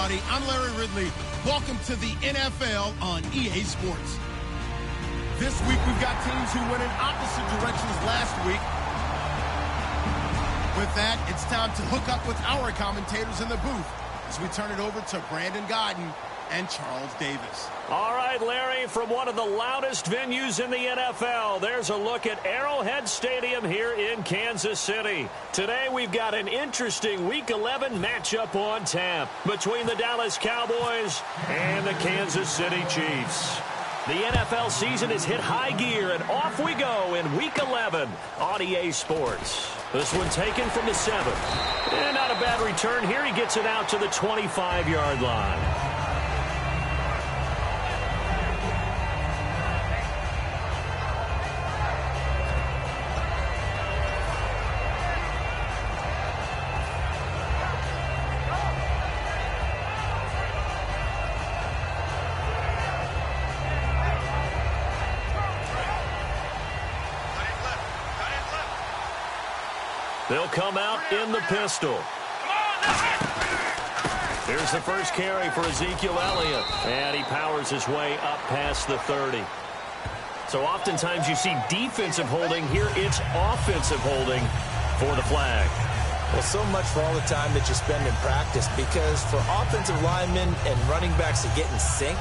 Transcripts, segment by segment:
everybody. I'm Larry Ridley. Welcome to the NFL on EA Sports. This week, we've got teams who went in opposite directions last week. With that, it's time to hook up with our commentators in the booth as we turn it over to Brandon Godden and Charles Davis. All right, Larry, from one of the loudest venues in the NFL, there's a look at Arrowhead Stadium here in Kansas City. Today, we've got an interesting Week 11 matchup on tap between the Dallas Cowboys and the Kansas City Chiefs. The NFL season has hit high gear, and off we go in Week 11 on EA Sports. This one taken from the 7. And not a bad return here. He gets it out to the 25-yard line. They'll come out in the pistol. Here's the first carry for Ezekiel Elliott. And he powers his way up past the 30. So oftentimes you see defensive holding. Here it's offensive holding for the flag. Well, so much for all the time that you spend in practice, because for offensive linemen and running backs to get in sync,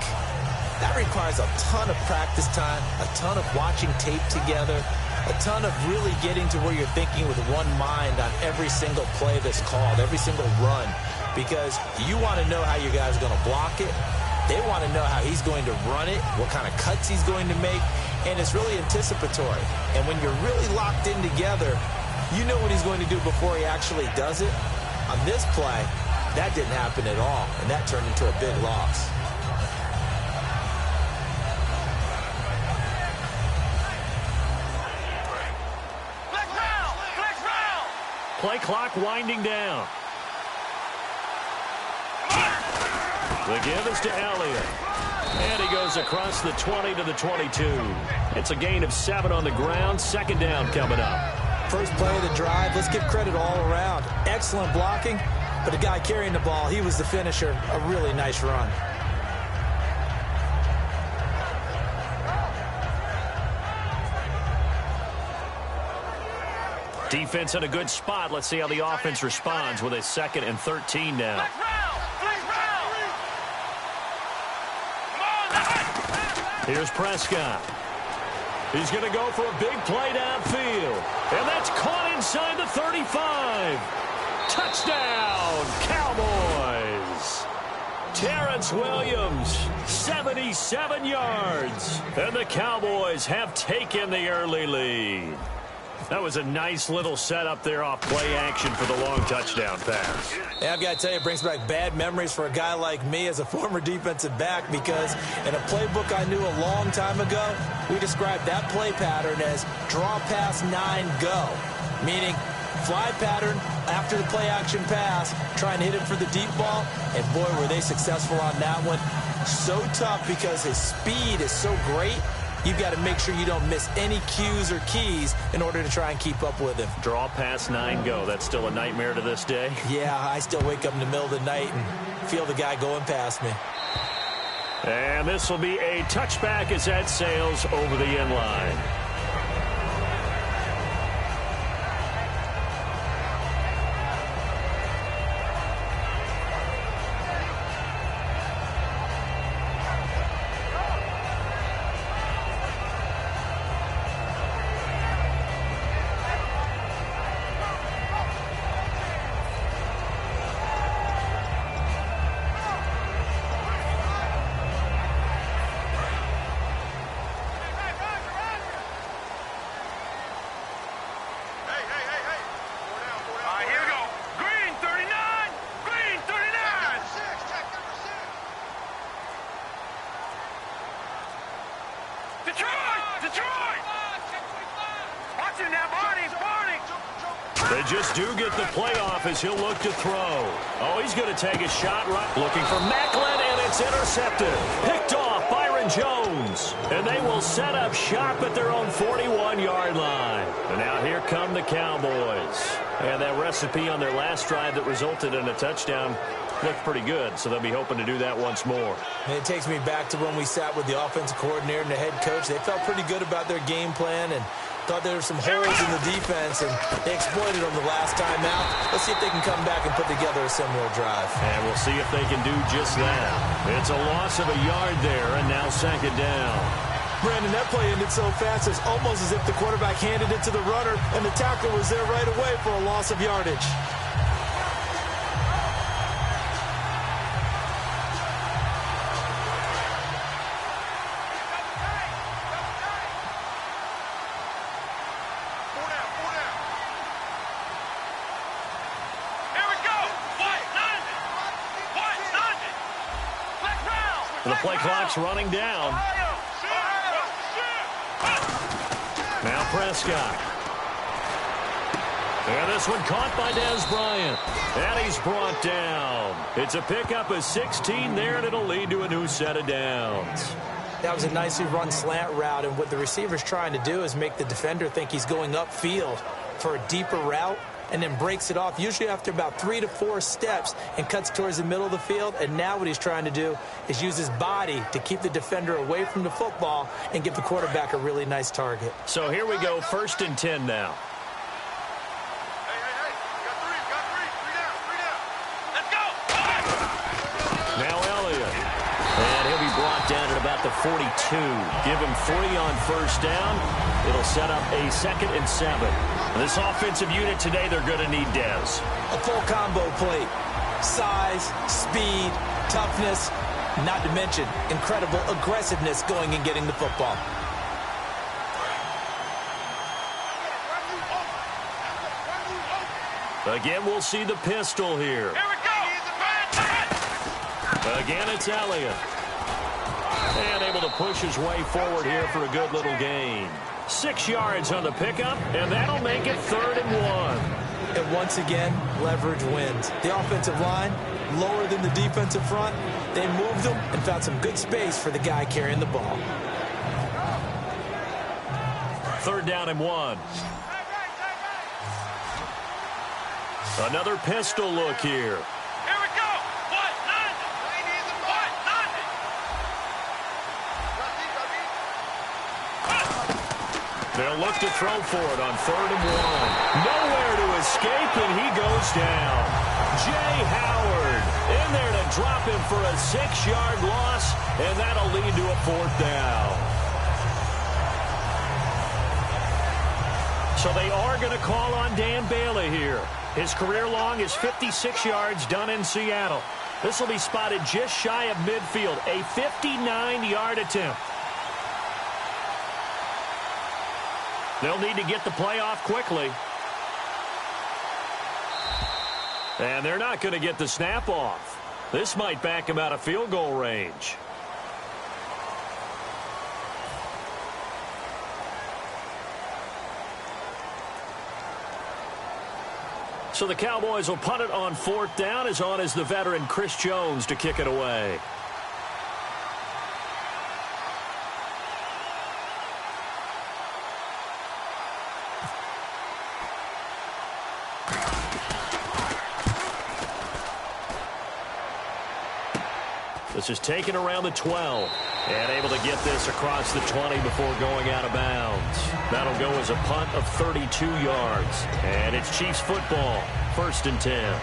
that requires a ton of practice time, a ton of watching tape together, a ton of really getting to where you're thinking with one mind on every single play that's called, every single run, because you want to know how your guy's going to block it. They want to know how he's going to run it, what kind of cuts he's going to make, and it's really anticipatory. And when you're really locked in together, you know what he's going to do before he actually does it. On this play, that didn't happen at all, and that turned into a big loss. Play clock winding down. The give is to Elliott. And he goes across the 20 to the 22. It's a gain of 7 on the ground. Second down coming up. First play of the drive, let's give credit all around. Excellent blocking, but the guy carrying the ball, he was the finisher. A really nice run. Defense in a good spot. Let's see how the offense responds with a 2nd and 13 now. Here's Prescott. He's going to go for a big play downfield. And that's caught inside the 35. Touchdown, Cowboys. Terrence Williams, 77 yards. And the Cowboys have taken the early lead. That was a nice little setup there off play action for the long touchdown pass. Yeah, I've got to tell you, it brings back bad memories for a guy like me as a former defensive back, because in a playbook I knew a long time ago, we described that play pattern as draw pass 9 go, meaning fly pattern after the play action pass, trying to hit him for the deep ball, and boy, were they successful on that one. So tough because his speed is so great. You've got to make sure you don't miss any cues or keys in order to try and keep up with him. Draw pass 9 go. That's still a nightmare to this day. Yeah, I still wake up in the middle of the night and feel the guy going past me. And this will be a touchback as that sails over the end line. They just do get the playoff as he'll look to throw. Oh, he's going to take a shot right. Looking for Macklin, and it's intercepted. Picked off Byron Jones. And they will set up shop at their own 41-yard line. And now here come the Cowboys. And that recipe on their last drive that resulted in a touchdown looked pretty good, so they'll be hoping to do that once more. And it takes me back to when we sat with the offensive coordinator and the head coach. They felt pretty good about their game plan and thought there were some holes in the defense, and they exploited them the last time out. Let's see if they can come back and put together a similar drive. And we'll see if they can do just that. It's a loss of a yard there, and now second down. Brandon, that play ended so fast, it's almost as if the quarterback handed it to the runner, and the tackler was there right away for a loss of yardage. The play clock's running down. Now Prescott. And this one caught by Dez Bryant. And he's brought down. It's a pickup of 16 there, and it'll lead to a new set of downs. That was a nicely run slant route, and what the receiver's trying to do is make the defender think he's going upfield for a deeper route, and then breaks it off, usually after about 3 to 4 steps, and cuts towards the middle of the field. And now what he's trying to do is use his body to keep the defender away from the football and give the quarterback a really nice target. So here we go, 1st and 10 now. Now Elliott. And he'll be brought down at about the 42. Give him 3 on 1st down. It'll set up a 2nd and 7. This offensive unit today, they're going to need Dez. A full combo plate. Size, speed, toughness, not to mention incredible aggressiveness going and getting the football. Again, we'll see the pistol here. Again, it's Elliott. And able to push his way forward here for a good little gain. 6 yards on the pickup, and that'll make it 3rd and 1. And once again, leverage wins. The offensive line, lower than the defensive front. They moved them and found some good space for the guy carrying the ball. 3rd down and 1. Another pistol look here. They'll look to throw for it on 3rd and 1. Nowhere to escape, and he goes down. Jay Howard in there to drop him for a 6-yard loss, and that'll lead to a 4th down. So they are going to call on Dan Bailey here. His career long is 56 yards done in Seattle. This will be spotted just shy of midfield, a 59-yard attempt. They'll need to get the play off quickly. And they're not going to get the snap off. This might back him out of field goal range. So the Cowboys will punt it on 4th down. As on is the veteran Chris Jones to kick it away. This is taken around the 12. And able to get this across the 20 before going out of bounds. That'll go as a punt of 32 yards. And it's Chiefs football, 1st and 10.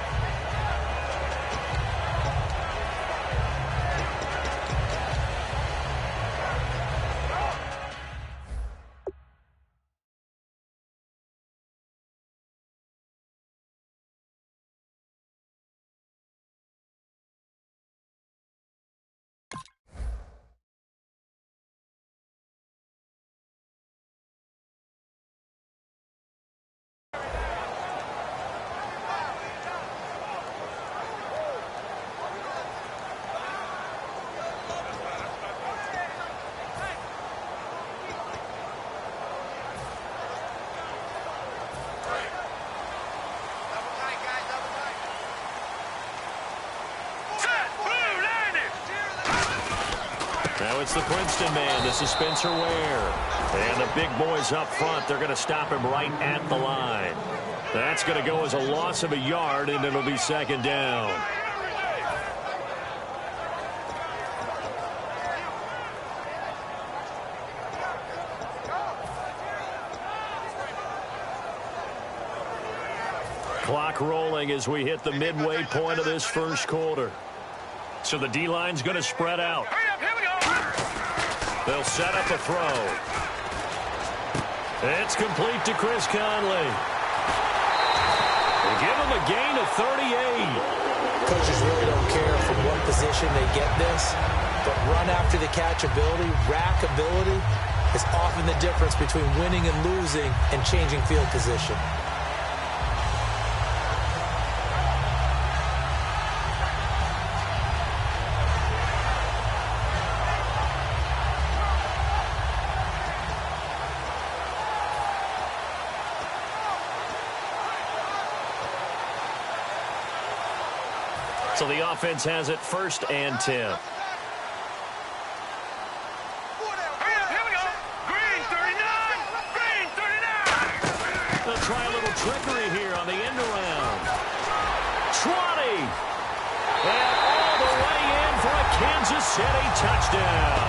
Now it's the Princeton man. This is Spencer Ware. And the big boys up front, they're going to stop him right at the line. That's going to go as a loss of a yard, and it'll be 2nd down. Clock rolling as we hit the midway point of this first quarter. So the D-line's going to spread out. They'll set up a throw. It's complete to Chris Conley. They give him a gain of 38. Coaches really don't care from what position they get this, but run after the catch ability, rack ability, is often the difference between winning and losing and changing field position. So the offense has it 1st and 10. Here we go. Green 39. Green 39. They'll try a little trickery here on the end around. 20. And all the way in for a Kansas City touchdown.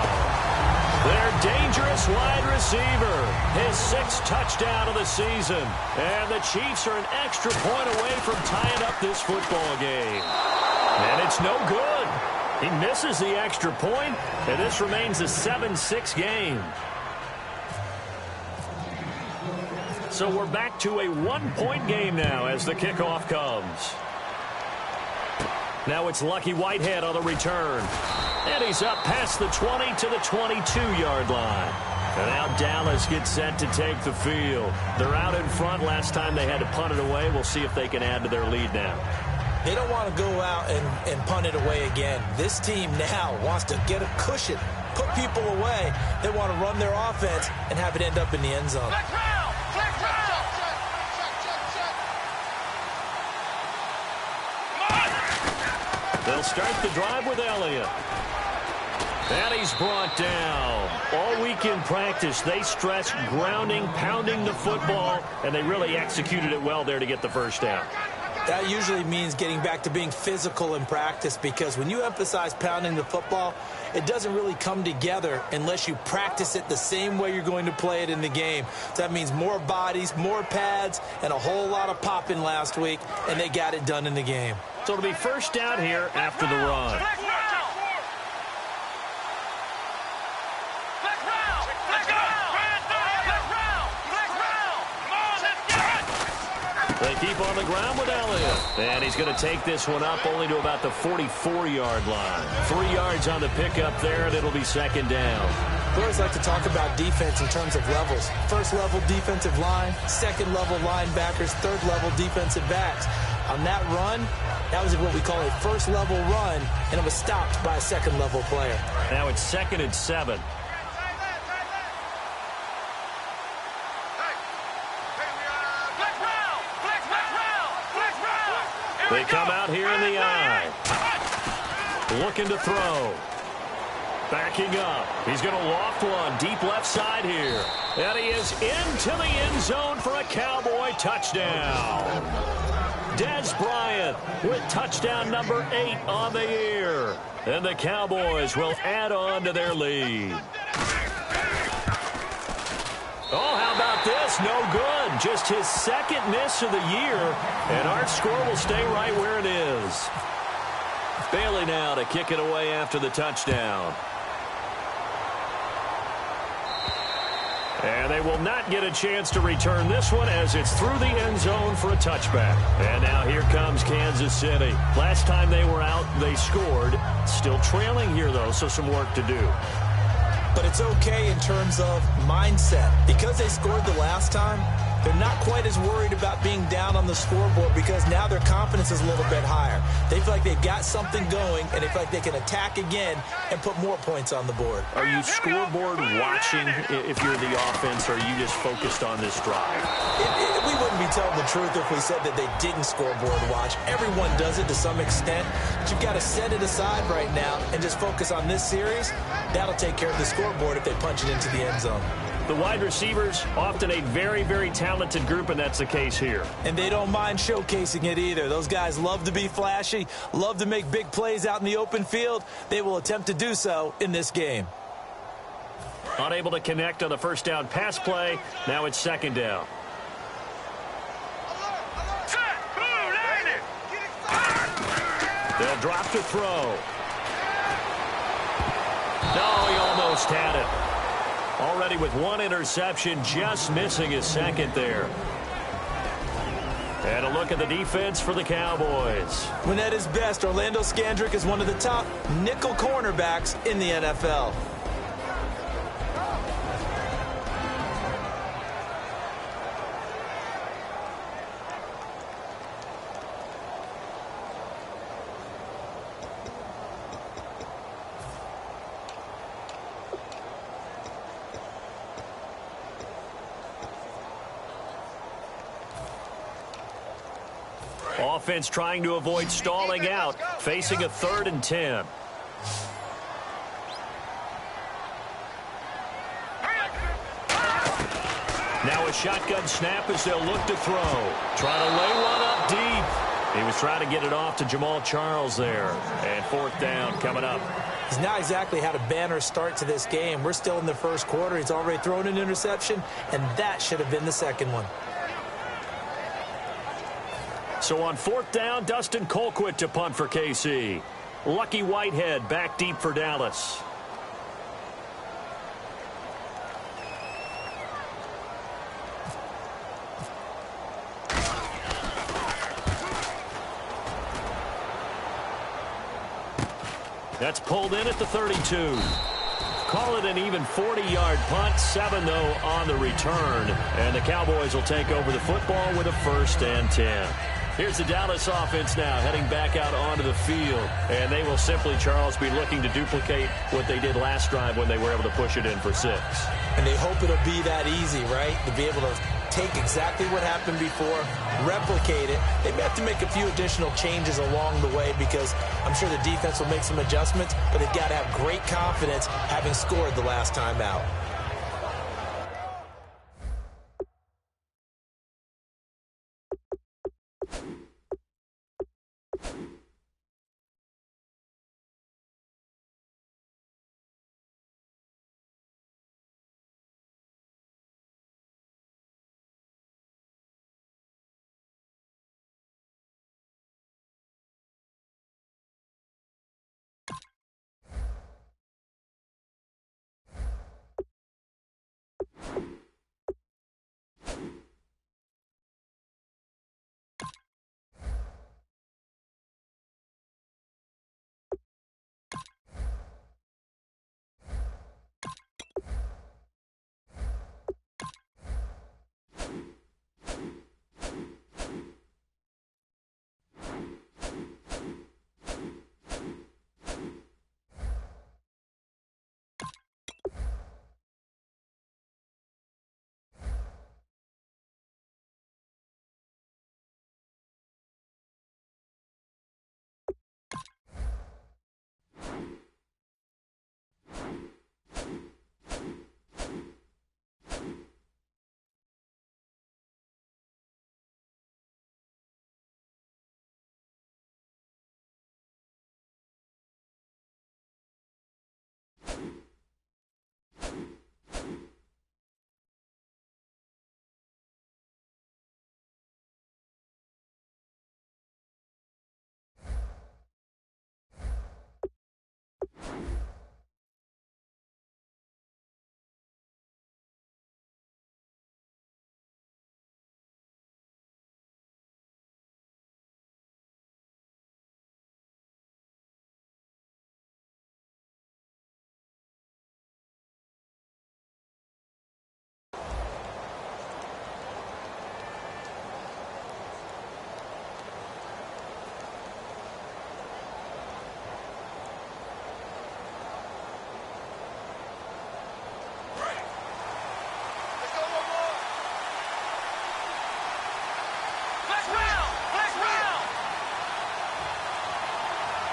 Their dangerous wide receiver. His 6th touchdown of the season. And the Chiefs are an extra point away from tying up this football game. And it's no good. He misses the extra point, and this remains a 7-6 game. So we're back to a 1-point game now as the kickoff comes. Now it's Lucky Whitehead on the return. And he's up past the 20 to the 22-yard line. And now Dallas gets set to take the field. They're out in front. Last time they had to punt it away. We'll see if they can add to their lead now. They don't want to go out and punt it away again. This team now wants to get a cushion, put people away. They want to run their offense and have it end up in the end zone. They'll start the drive with Elliott. And he's brought down. All week in practice, they stressed grounding, pounding the football, and they really executed it well there to get the first down. That usually means getting back to being physical in practice, because when you emphasize pounding the football, it doesn't really come together unless you practice it the same way you're going to play it in the game. So that means more bodies, more pads, and a whole lot of popping last week, and they got it done in the game. So it'll be first down here after the run. They keep on the ground with Elliott. And he's going to take this one up only to about the 44-yard line. 3 yards on the pickup there, and it'll be second down. We always like to talk about defense in terms of levels. First-level defensive line, second-level linebackers, third-level defensive backs. On that run, that was what we call a first-level run, and it was stopped by a second-level player. Now it's 2nd and 7. They come out here in the eye. Looking to throw. Backing up. He's going to loft one deep left side here. And he is into the end zone for a Cowboy touchdown. Dez Bryant with touchdown number 8 on the year. And the Cowboys will add on to their lead. Oh, how about this? No good. Just his 2nd miss of the year. And our score will stay right where it is. Bailey now to kick it away after the touchdown. And they will not get a chance to return this one as it's through the end zone for a touchback. And now here comes Kansas City. Last time they were out, they scored. Still trailing here, though, so some work to do. But it's okay in terms of mindset. Because they scored the last time, they're not quite as worried about being down on the scoreboard, because now their confidence is a little bit higher. They feel like they've got something going, and they feel like they can attack again and put more points on the board. Are you scoreboard watching if you're the offense, or are you just focused on this drive? We wouldn't be telling the truth if we said that they didn't scoreboard watch. Everyone does it to some extent. But you've got to set it aside right now and just focus on this series. That'll take care of the scoreboard if they punch it into the end zone. The wide receivers, often a very, very talented group, and that's the case here. And they don't mind showcasing it either. Those guys love to be flashy, love to make big plays out in the open field. They will attempt to do so in this game. Unable to connect on the first down pass play. Now it's 2nd down. drop to throw. No, he almost had it. Already with one interception, just missing his second there. And a look at the defense for the Cowboys. When at his best, Orlando Scandrick is one of the top nickel cornerbacks in the NFL. Offense trying to avoid stalling out, facing a 3rd and 10. Now a shotgun snap as they'll look to throw. Trying to lay one up deep. He was trying to get it off to Jamal Charles there. And 4th down coming up. He's not exactly had a banner start to this game. We're still in the first quarter. He's already thrown an interception, and that should have been the second one. So on 4th down, Dustin Colquitt to punt for KC. Lucky Whitehead back deep for Dallas. That's pulled in at the 32. Call it an even 40-yard punt. 7, though, on the return. And the Cowboys will take over the football with a 1st and 10. Here's the Dallas offense now heading back out onto the field. And they will simply, Charles, be looking to duplicate what they did last drive when they were able to push it in for 6. And they hope it'll be that easy, right? To be able to take exactly what happened before, replicate it. They may have to make a few additional changes along the way because I'm sure the defense will make some adjustments, but they've got to have great confidence having scored the last time out.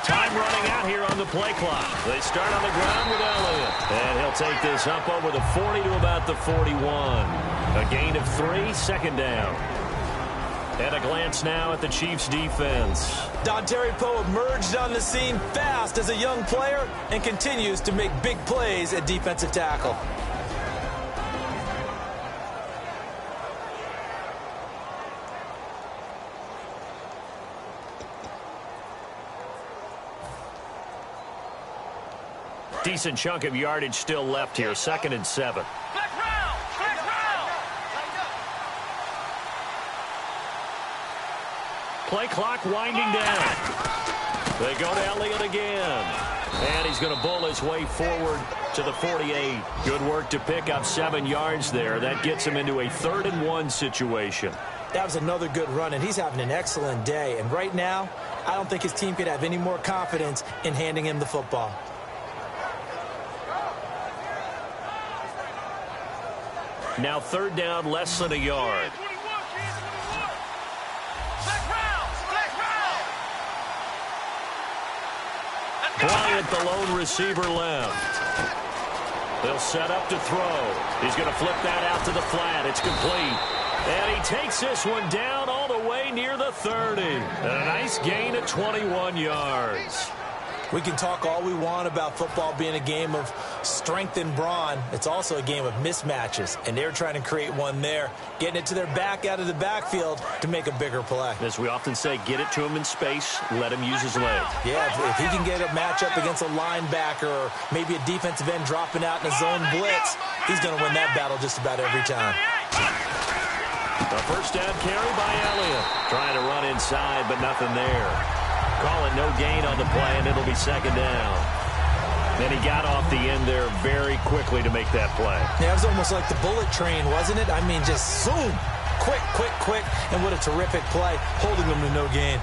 Time running out here on the play clock. They start on the ground with Elliott. And he'll take this up over the 40 to about the 41. A gain of 3, 2nd down. And a glance now at the Chiefs' defense. Dontari Poe emerged on the scene fast as a young player and continues to make big plays at defensive tackle. Decent chunk of yardage still left here. 2nd and 7. Flex round! Flex round! Play clock winding down. They go to Elliott again. And he's going to bull his way forward to the 48. Good work to pick up 7 yards there. That gets him into a 3rd and 1 situation. That was another good run, and he's having an excellent day. And right now, I don't think his team could have any more confidence in handing him the football. Now 3rd down, less than a yard. Bryant, the lone receiver, left. They'll set up to throw. He's going to flip that out to the flat. It's complete. And he takes this one down all the way near the 30. And a nice gain of 21 yards. We can talk all we want about football being a game of strength and brawn. It's also a game of mismatches, and they're trying to create one there, getting it to their back out of the backfield to make a bigger play. As we often say, get it to him in space, let him use his leg. Yeah, if he can get a matchup against a linebacker or maybe a defensive end dropping out in a zone blitz, he's going to win that battle just about every time. A 1st down carry by Elliott. Trying to run inside, but nothing there. Call it no gain on the play, and it'll be 2nd down. Then he got off the end there very quickly to make that play. Yeah, it was almost like the bullet train, wasn't it? I mean, just zoom. Quick, quick, quick. And what a terrific play, holding them to no gain.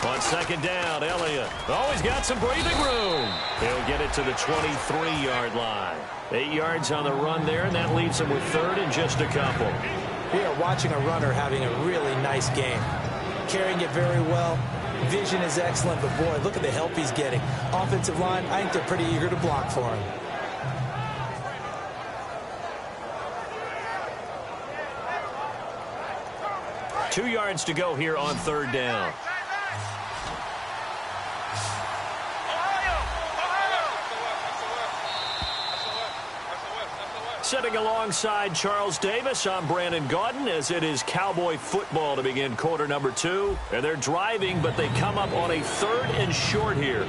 On 2nd down, Elliott. Oh, he's got some breathing room. He'll get it to the 23-yard line. 8 yards on the run there, and that leaves him with 3rd and just a couple. We are watching a runner having a really nice game. Carrying it very well. Vision is excellent, but boy, look at the help he's getting. Offensive line, I think they're pretty eager to block for him. Two yards to go here on 3rd down. Sitting alongside Charles Davis, I'm Brandon Gaudin, as it is Cowboy football to begin quarter number 2. And they're driving, but they come up on a 3rd and short here.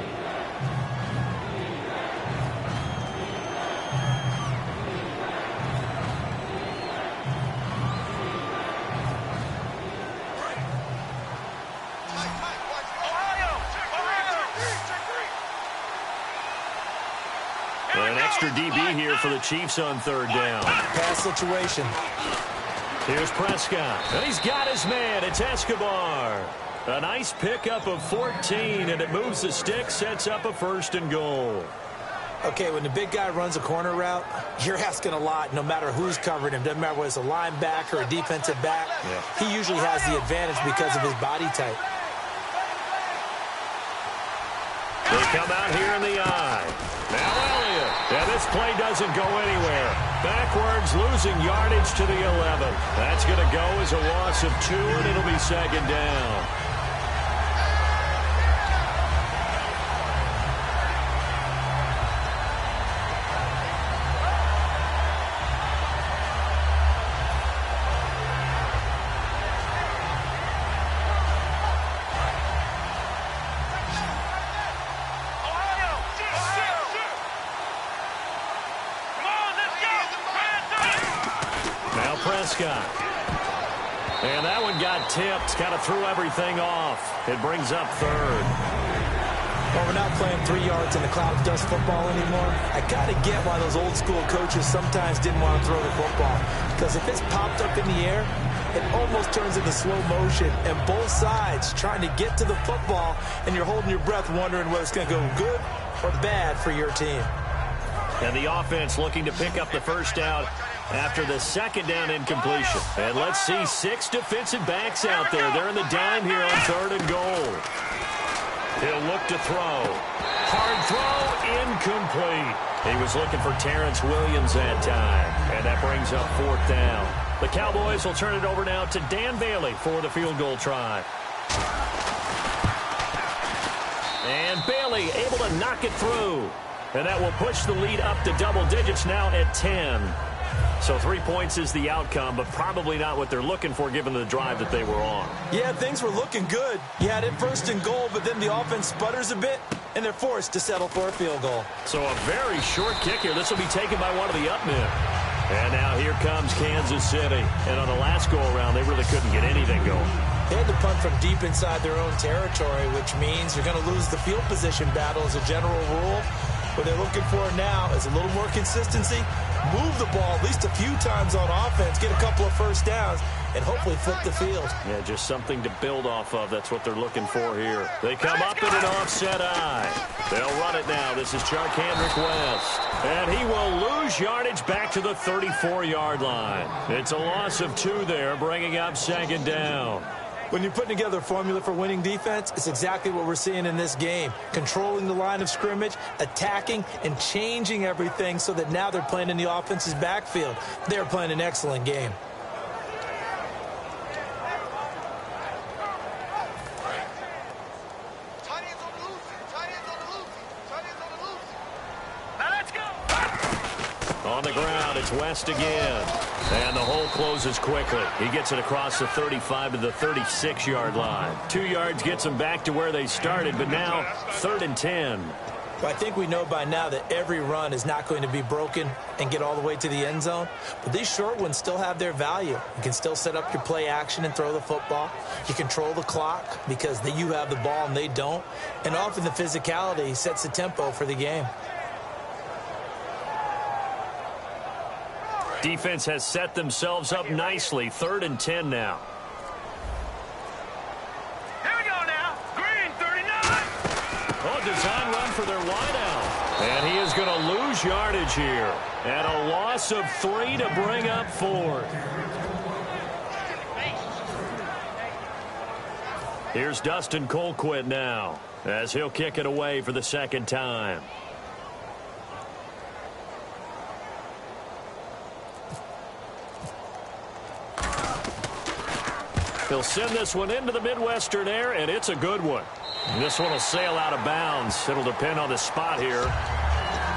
And an extra DB here for the Chiefs on 3rd down. Pass situation. Here's Prescott. And he's got his man. It's Escobar. A nice pickup of 14, and it moves the stick, sets up a 1st and goal. Okay, when the big guy runs a corner route, you're asking a lot no matter who's covering him. Doesn't matter whether it's a linebacker or a defensive back. Yeah. He usually has the advantage because of his body type. They come out here in the eye. Now Elliott. And this play doesn't go anywhere. Backwards, losing yardage to the 11. That's going to go as a loss of 2, and it'll be 2nd down. Prescott. And that one got tipped, kind of threw everything off. It brings up 3rd. Well, we're not playing 3 yards in the cloud of dust football anymore. I got to get why those old school coaches sometimes didn't want to throw the football. Because if it's popped up in the air, it almost turns into slow motion. And both sides trying to get to the football, and you're holding your breath wondering whether it's going to go good or bad for your team. And the offense looking to pick up the 1st down after the 2nd down incompletion. And let's see 6 defensive backs out there. They're in the dime here on 3rd and goal. He'll look to throw. Hard throw, incomplete. He was looking for Terrence Williams that time. And that brings up 4th down. The Cowboys will turn it over now to Dan Bailey for the field goal try. And Bailey able to knock it through. And that will push the lead up to double digits now at 10. So 3 points is the outcome, but probably not what they're looking for given the drive that they were on. Yeah, things were looking good. You had it first and goal, but then the offense sputters a bit, and they're forced to settle for a field goal. So a very short kick here. This will be taken by one of the up men. And now here comes Kansas City. And on the last go-around, they really couldn't get anything going. They had to punt from deep inside their own territory, which means you're going to lose the field position battle as a general rule. What they're looking for now is a little more consistency, move the ball at least a few times on offense, get a couple of first downs, and hopefully flip the field. Yeah, just something to build off of. That's what they're looking for here. They come up in an offset eye. They'll run it now. This is Charkandrick West. And he will lose yardage back to the 34-yard line. It's a loss of 2 there, bringing up second down. When you're putting together a formula for winning defense, it's exactly what we're seeing in this game. Controlling the line of scrimmage, attacking, and changing everything so that now they're playing in the offense's backfield. They're playing an excellent game. On the ground, it's West again. And the hole closes quickly. He gets it across the 35 to the 36-yard line. 2 yards gets them back to where they started, but now 3rd and 10. Well, I think we know by now that every run is not going to be broken and get all the way to the end zone. But these short ones still have their value. You can still set up your play action and throw the football. You control the clock because you have the ball and they don't. And often the physicality sets the tempo for the game. Defense has set themselves up nicely. 3rd and 10 now. Here we go now. Green, 39. Oh, design run for their wideout. And he is going to lose yardage here. And a loss of 3 to bring up 4th. Here's Dustin Colquitt now as he'll kick it away for the 2nd time. He'll send this one into the Midwestern air, and it's a good one. This one will sail out of bounds. It'll depend on the spot here.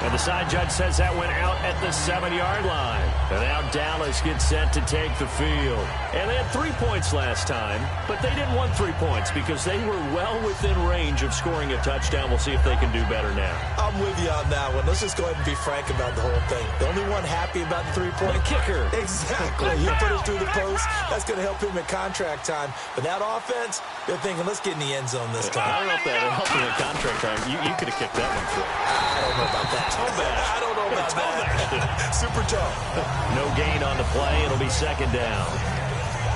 And the side judge says that went out at the 7-yard line. And now Dallas gets set to take the field. And they had 3 points last time, but they didn't want 3 points because they were well within range of scoring a touchdown. We'll see if they can do better now. I'm with you on that one. Let's just go ahead and be frank about the whole thing. The only one happy about the 3-point kicker. Exactly. He put it through the post. That's going to help him at contract time. But that offense, they're thinking, let's get in the end zone this time. I don't know if that helped him at contract time. You could have kicked that one through. I don't know about that. I don't know about that. Super tough. No gain on the play. It'll be 2nd down.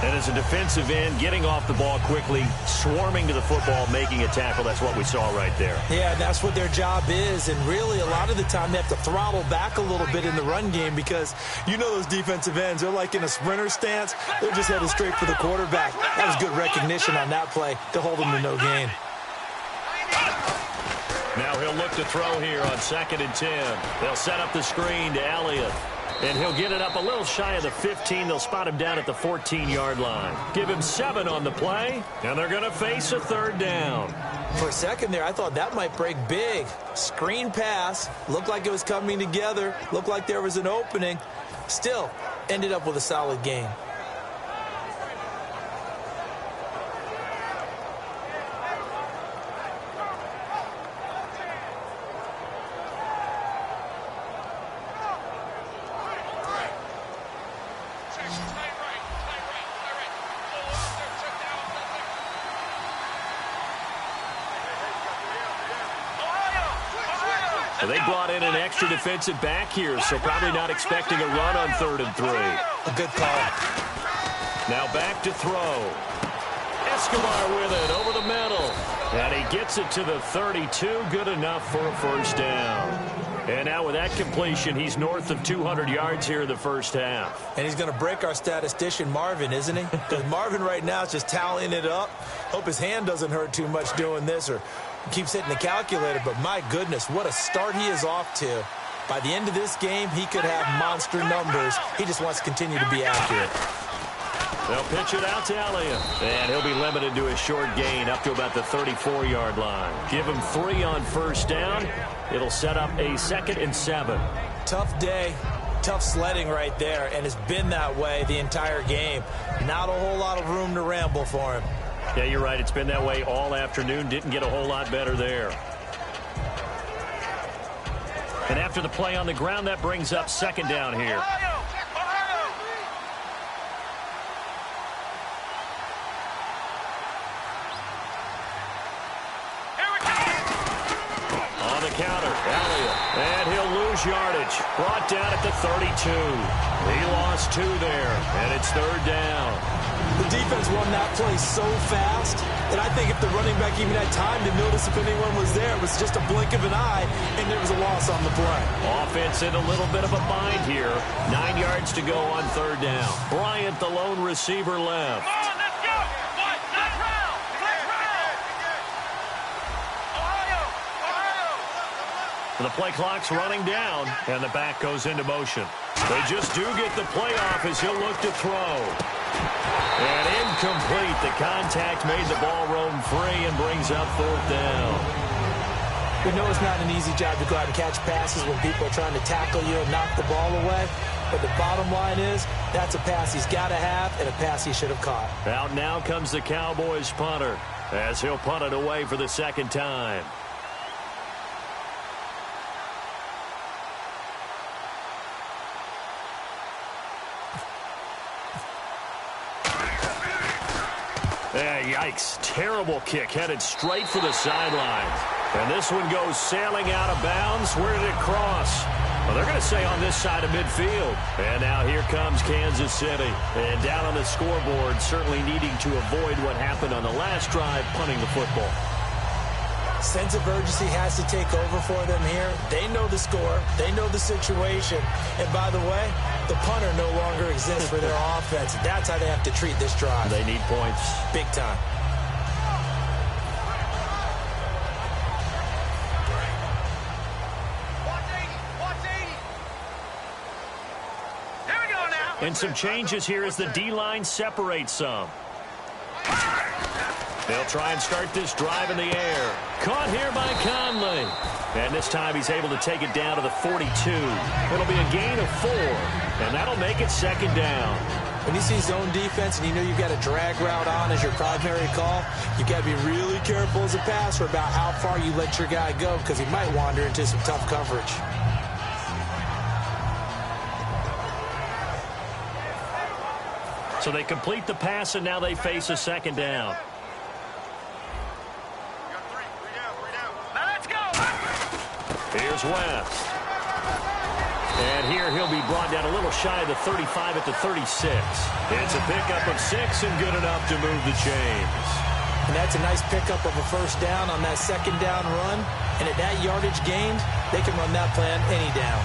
And as a defensive end, getting off the ball quickly, swarming to the football, making a tackle, that's what we saw right there. Yeah, and that's what their job is. And really, a lot of the time, they have to throttle back a little bit in the run game because you know those defensive ends, they're like in a sprinter stance. They're just headed straight for the quarterback. That was good recognition on that play to hold them to no gain. Now he'll look to throw here on 2nd and 10. They'll set up the screen to Elliott. And he'll get it up a little shy of the 15. They'll spot him down at the 14-yard line. Give him 7 on the play, and they're going to face a 3rd down. For a second there, I thought that might break big. Screen pass. Looked like it was coming together. Looked like there was an opening. Still, ended up with a solid gain. They brought in an extra defensive back here, so probably not expecting a run on 3rd and 3. A good call. Now back to throw. Escobar with it over the middle. And he gets it to the 32. Good enough for a 1st down. And now with that completion, he's north of 200 yards here in the 1st half. And he's going to break our statistician, Marvin, isn't he? Because Marvin right now is just tallying it up. Hope his hand doesn't hurt too much doing this or keeps hitting the calculator. But my goodness, what a start he is off to. By the end of this game, he could have monster numbers. He just wants to continue to be accurate. They'll pitch it out to Elliott. And he'll be limited to a short gain up to about the 34-yard line. Give him 3 on 1st down. It'll set up a 2nd and 7. Tough day. Tough sledding right there, and it's been that way the entire game. Not a whole lot of room to ramble for him. Yeah, you're right. It's been that way all afternoon. Didn't get a whole lot better there. And after the play on the ground, that brings up second down here. On the counter, Elliott. And he'll lose yardage. Brought down at the 32. He lost 2 there, and it's third down. The defense won that play so fast that I think if the running back even had time to notice if anyone was there, it was just a blink of an eye, and there was a loss on the play. Offense in a little bit of a bind here. 9 yards to go on third down. Bryant, the lone receiver, left. Come on, let's go. Let's round. Ohio. The play clock's running down, and the back goes into motion. They just do get the play off as he'll look to throw. And incomplete. The contact made the ball roam free and brings up fourth down. We know it's not an easy job to go out and catch passes when people are trying to tackle you and knock the ball away. But the bottom line is, that's a pass he's got to have and a pass he should have caught. Out now comes the Cowboys punter as he'll punt it away for the second time. Yikes. Terrible kick headed straight for the sideline. And this one goes sailing out of bounds. Where did it cross? Well, they're going to say on this side of midfield. And now here comes Kansas City. And down on the scoreboard, certainly needing to avoid what happened on the last drive, punting the football. Sense of urgency has to take over for them here. They know the score. They know the situation. And by the way, the punter no longer exists for their offense. That's how they have to treat this drive. They need points. Big time. Here we go now. And some changes here as the D-line separates some. They'll try and start this drive in the air. Caught here by Conley. And this time he's able to take it down to the 42. It'll be a gain of 4. And that'll make it second down. When you see zone defense and you know you've got a drag route on as your primary call, you've got to be really careful as a passer about how far you let your guy go because he might wander into some tough coverage. So they complete the pass, and now they face a second down. Here's West. And here he'll be brought down a little shy of the 35 at the 36. It's a pickup of 6 and good enough to move the chains. And that's a nice pickup of a first down on that second down run. And at that yardage gained, they can run that play on any down.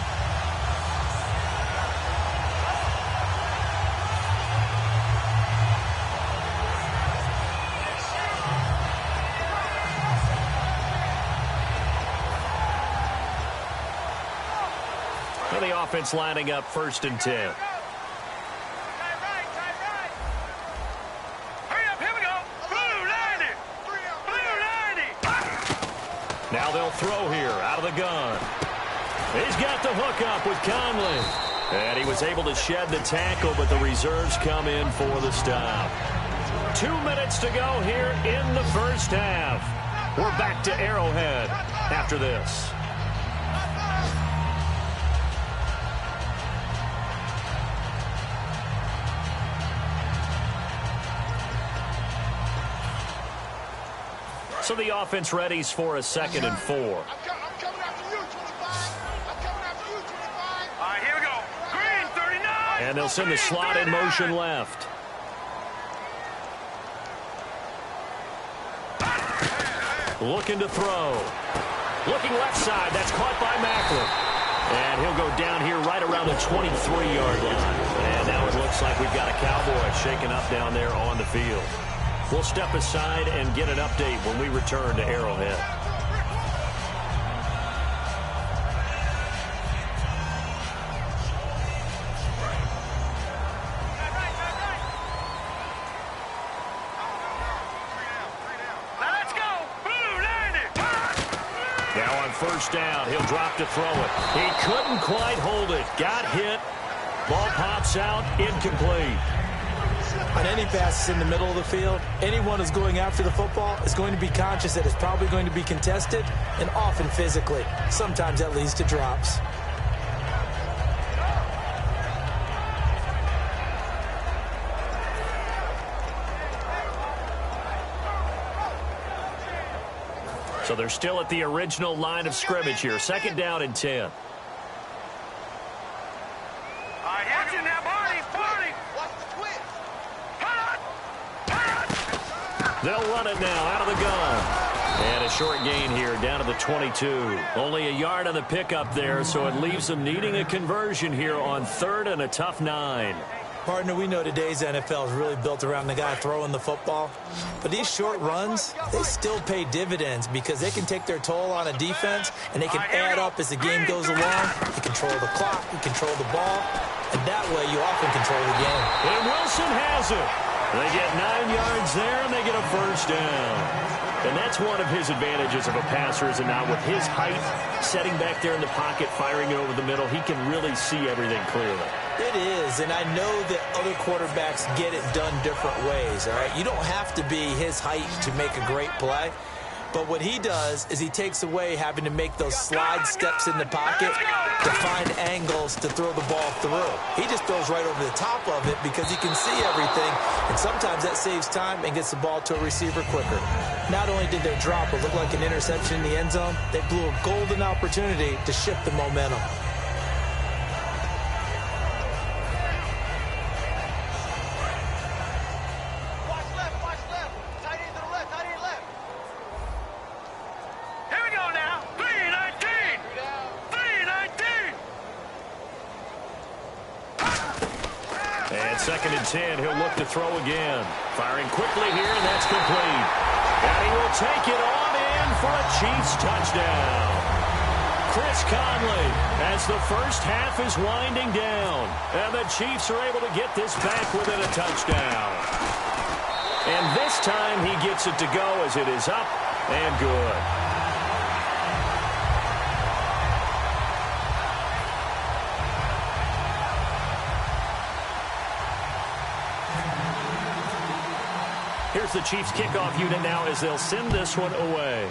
The offense lining up 1st and 10. Hurry up, here we go. Blue 90. Blue 90. Now they'll throw here out of the gun. He's got the hook up with Conley. And he was able to shed the tackle, but the reserves come in for the stop. 2 minutes to go here in the first half. We're back to Arrowhead after this. So the offense readies for a 2nd and 4. I'm coming after you, 25. I'm coming after you, 25. All right, here we go. Green, 39. And they'll send the slot in motion left. Looking to throw. Looking left side. That's caught by Macklin. And he'll go down here right around the 23-yard line. And now it looks like we've got a Cowboy shaken up down there on the field. We'll step aside and get an update when we return to Arrowhead. Now on first down. He'll drop to throw it. He couldn't quite hold it. Got hit. Ball pops out, incomplete. On any passes in the middle of the field, anyone who's going after the football is going to be conscious that it's probably going to be contested, and often physically. Sometimes that leads to drops. So they're still at the original line of scrimmage here. Second down and 10. They'll run it now out of the gun. And a short gain here down to the 22. Only a yard on the pickup there, so it leaves them needing a conversion here on third and a tough 9. Partner, we know today's NFL is really built around the guy throwing the football. But these short runs, they still pay dividends because they can take their toll on a defense, and they can add up as the game goes along. You control the clock, you control the ball, and that way you often control the game. And Wilson has it. They get 9 yards there, and they get a first down. And that's one of his advantages of a passer, is it not? With his height, setting back there in the pocket, firing it over the middle, he can really see everything clearly. It is, and I know that other quarterbacks get it done different ways, all right? You don't have to be his height to make a great play. But what he does is he takes away having to make those slide steps in the pocket to find angles to throw the ball through. He just throws right over the top of it because he can see everything, and sometimes that saves time and gets the ball to a receiver quicker. Not only did they drop what looked like an interception in the end zone, they blew a golden opportunity to shift the momentum. Second and 10, he'll look to throw again. Firing quickly here, and that's complete. And he will take it on in for a Chiefs touchdown. Chris Conley, as the first half is winding down. And the Chiefs are able to get this back within a touchdown. And this time he gets it to go as it is up and good. Here's the Chiefs kickoff unit now as they'll send this one away.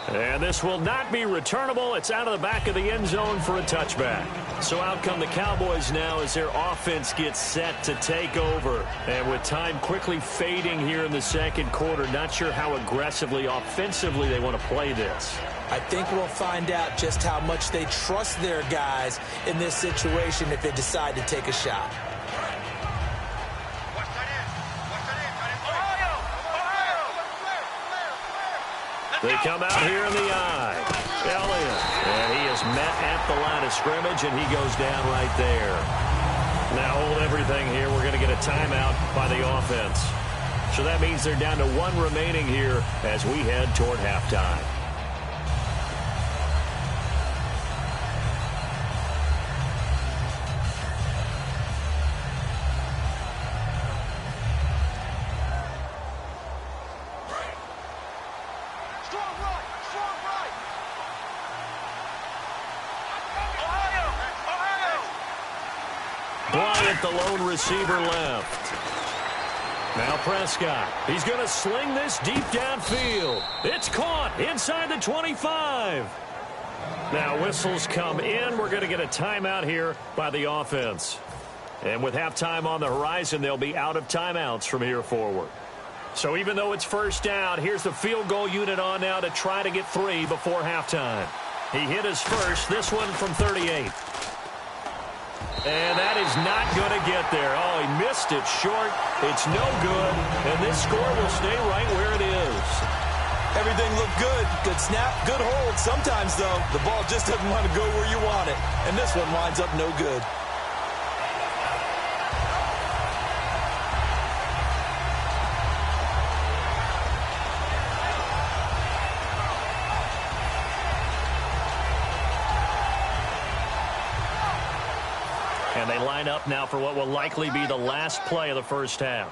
And this will not be returnable. It's out of the back of the end zone for a touchback. So out come the Cowboys now as their offense gets set to take over. And with time quickly fading here in the second quarter, not sure how aggressively, offensively they want to play this. I think we'll find out just how much they trust their guys in this situation if they decide to take a shot. They come out here in the eye. Elliott. And he is met at the line of scrimmage, and he goes down right there. Now hold everything here. We're going to get a timeout by the offense. So that means they're down to 1 remaining here as we head toward halftime. Bryant, the lone receiver, left. Now Prescott. He's going to sling this deep downfield. It's caught inside the 25. Now whistles come in. We're going to get a timeout here by the offense. And with halftime on the horizon, they'll be out of timeouts from here forward. So even though it's first down, here's the field goal unit on now to try to get 3 before halftime. He hit his first, this one from 38. And that is not going to get there. Oh, he missed it short. It's no good. And this score will stay right where it is. Everything looked good. Good snap, good hold. Sometimes, though, the ball just doesn't want to go where you want it. And this one winds up no good. And they line up now for what will likely be the last play of the first half.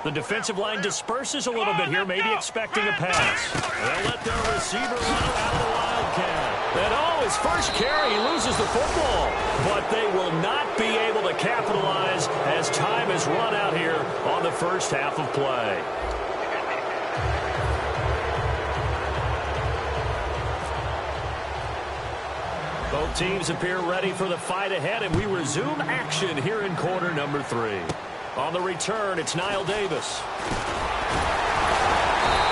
The defensive line disperses a little bit here, maybe expecting a pass. They'll let their receiver run it out of the Wildcat. And his first carry, he loses the football. But they will not be able to capitalize as time is run out here on the first half of play. Both teams appear ready for the fight ahead, and we resume action here in quarter number 3. On the return, it's Niall Davis.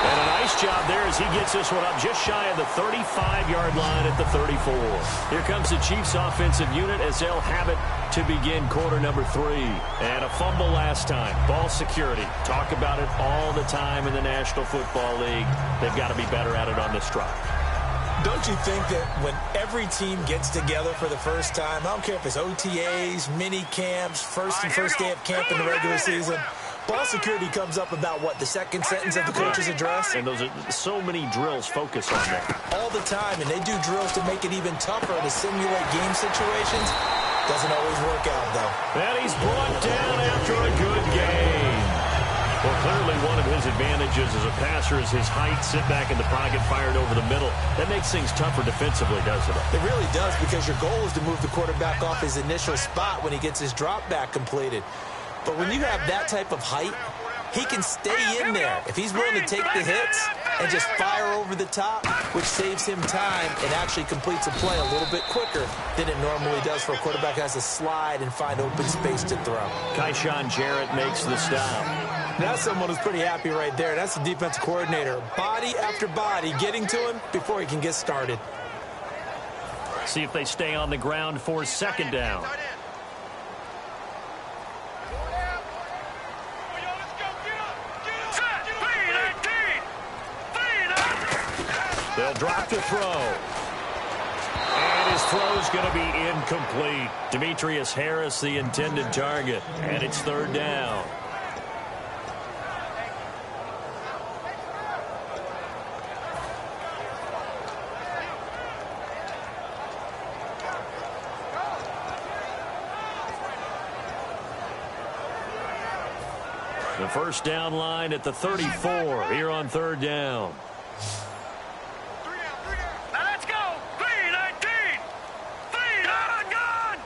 And a nice job there as he gets this one up just shy of the 35-yard line at the 34. Here comes the Chiefs offensive unit as they'll have it to begin quarter number 3. And a fumble last time. Ball security. Talk about it all the time in the National Football League. They've got to be better at it on this drive. Don't you think that when every team gets together for the first time, I don't care if it's OTAs, mini camps, first day of camp in the regular season, ball security comes up about, what, the second sentence of the coach's address? And those are so many drills focus on that. All the time, and they do drills to make it even tougher to simulate game situations. Doesn't always work out, though. And he's brought down after a good game. Well, clearly one of his advantages as a passer is his height, sit back in the pocket, fired over the middle. That makes things tougher defensively, doesn't it? It really does, because your goal is to move the quarterback off his initial spot when he gets his drop back completed. But when you have that type of height, he can stay in there if he's willing to take the hits and just fire over the top, which saves him time and actually completes a play a little bit quicker than it normally does for a quarterback who has to slide and find open space to throw. Kyshawn Jarrett makes the stop. That's someone who's pretty happy right there. That's the defensive coordinator. Body after body getting to him before he can get started. See if they stay on the ground for second down. They'll drop to throw. And his throw's going to be incomplete. Demetrius Harris, the intended target. And it's third down. The first down line at the 34 here on third down. Now let's go. 3-19. Gun.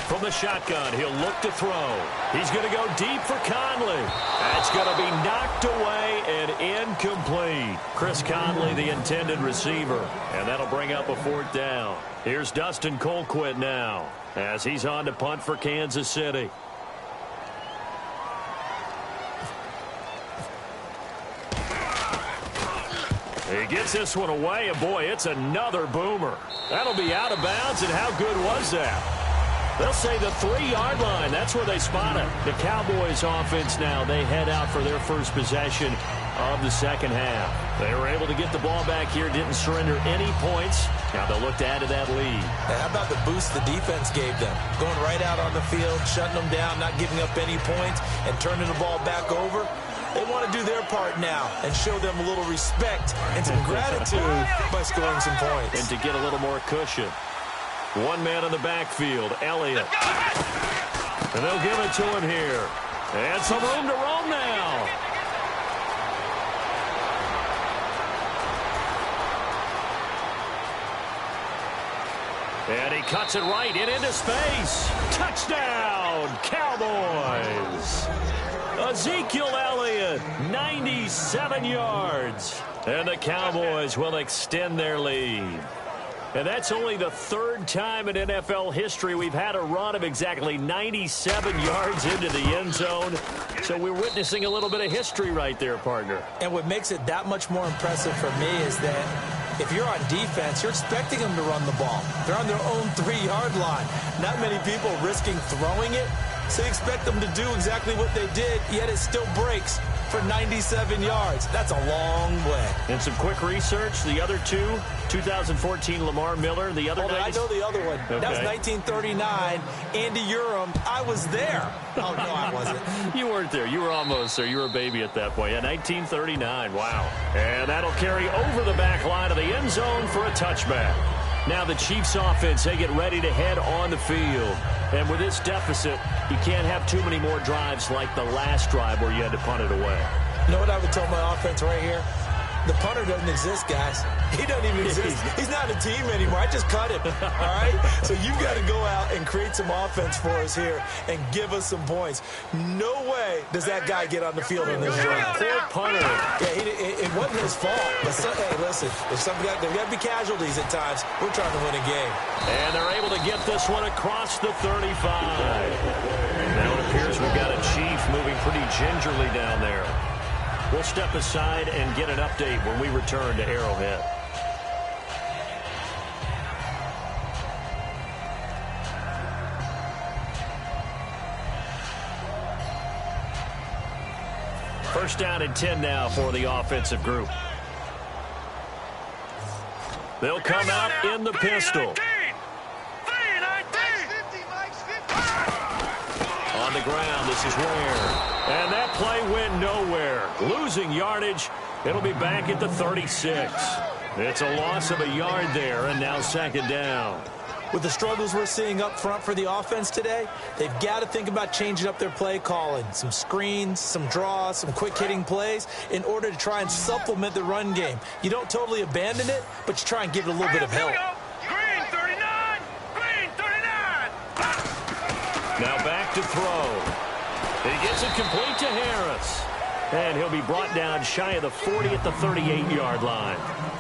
From the shotgun, he'll look to throw. He's going to go deep for Conley. That's going to be knocked away and incomplete. Chris Conley, the intended receiver. And that'll bring up a fourth down. Here's Dustin Colquitt now as he's on to punt for Kansas City. He gets this one away, and boy, it's another boomer. That'll be out of bounds, and how good was that? They'll say the 3-yard line. That's where they spot it. The Cowboys offense now, they head out for their first possession of the second half. They were able to get the ball back here, didn't surrender any points. Now they'll look to add to that lead. Now, how about the boost the defense gave them? Going right out on the field, shutting them down, not giving up any points, and turning the ball back over. They want to do their part now and show them a little respect and some gratitude by scoring some points. And to get a little more cushion. One man in the backfield, Elliott. And they'll give it to him here. And some room to roam now. And he cuts it right into space. Touchdown, Cowboys. Ezekiel Elliott, 97 yards. And the Cowboys will extend their lead. And that's only the third time in NFL history we've had a run of exactly 97 yards into the end zone. So we're witnessing a little bit of history right there, partner. And what makes it that much more impressive for me is that if you're on defense, you're expecting them to run the ball. They're on their own 3-yard line. Not many people risking throwing it. So you expect them to do exactly what they did, yet it still breaks for 97 yards. That's a long way. And some quick research. The other two, 2014 Lamar Miller. The other I know the other one. Okay. That was 1939. Andy Urim. I was there. Oh, no, I wasn't. You weren't there. You were almost there. You were a baby at that point. Yeah, 1939. Wow. And that'll carry over the back line of the end zone for a touchback. Now the Chiefs offense, they get ready to head on the field. And with this deficit, you can't have too many more drives like the last drive where you had to punt it away. You know what I would tell my offense right here? The punter doesn't exist, guys. He doesn't even exist. He's not a team anymore. I just cut him, all right? So you've got to go out and create some offense for us here and give us some points. No way does that guy get on the field in this drive. Poor punter. Yeah, it wasn't his fault. But hey, listen, there's got to be casualties at times. We're trying to win a game. And they're able to get this one across the 35. Now it appears we've got a Chief moving pretty gingerly down there. We'll step aside and get an update when we return to Arrowhead. First down and 10 now for the offensive group. They'll come out in the pistol. On the ground, this is Ware. And that play went nowhere. Losing yardage. It'll be back at the 36. It's a loss of a yard there, and now second down. With the struggles we're seeing up front for the offense today, they've got to think about changing up their play calling. Some screens, some draws, some quick-hitting plays in order to try and supplement the run game. You don't totally abandon it, but you try and give it a little bit of help. Green 39! Green 39! Now back to throw. He gets it complete to Harris. And he'll be brought down shy of the 40 at the 38-yard line.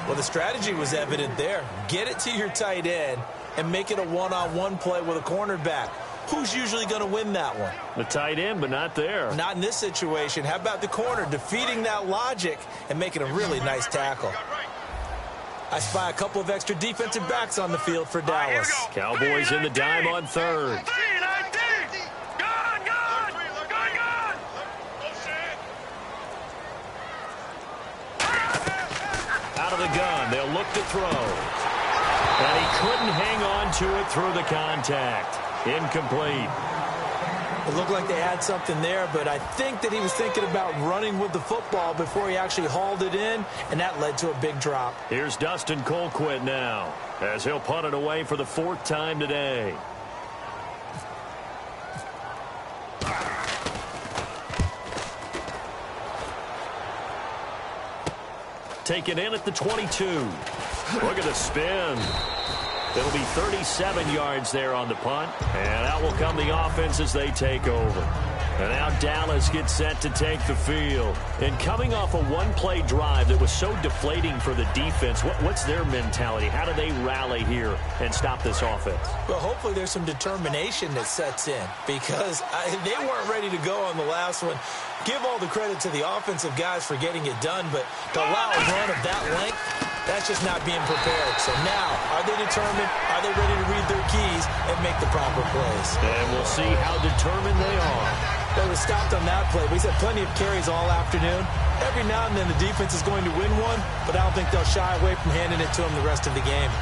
Well, the strategy was evident there. Get it to your tight end and make it a one-on-one play with a cornerback. Who's usually going to win that one? The tight end, but not there. Not in this situation. How about the corner defeating that logic and making a really nice tackle? I spy a couple of extra defensive backs on the field for Dallas. Cowboys in the dime on third. Out of the gun, they'll look to throw. And he couldn't hang on to it through the contact. Incomplete. It looked like they had something there, but I think that he was thinking about running with the football before he actually hauled it in, and that led to a big drop. Here's Dustin Colquitt now, as he'll punt it away for the 4th time today. Taken in at the 22. Look at the spin. It'll be 37 yards there on the punt. And out will come the offense as they take over. And now Dallas gets set to take the field. And coming off a one-play drive that was so deflating for the defense, what's their mentality? How do they rally here and stop this offense? Well, hopefully there's some determination that sets in, because they weren't ready to go on the last one. Give all the credit to the offensive guys for getting it done, but to allow a run of that length, that's just not being prepared. So now, are they determined? Are they ready to read their keys and make the proper plays? And we'll see how determined they are. They were stopped on that play. We said plenty of carries all afternoon. Every now and then the defense is going to win one, but I don't think they'll shy away from handing it to them the rest of the game.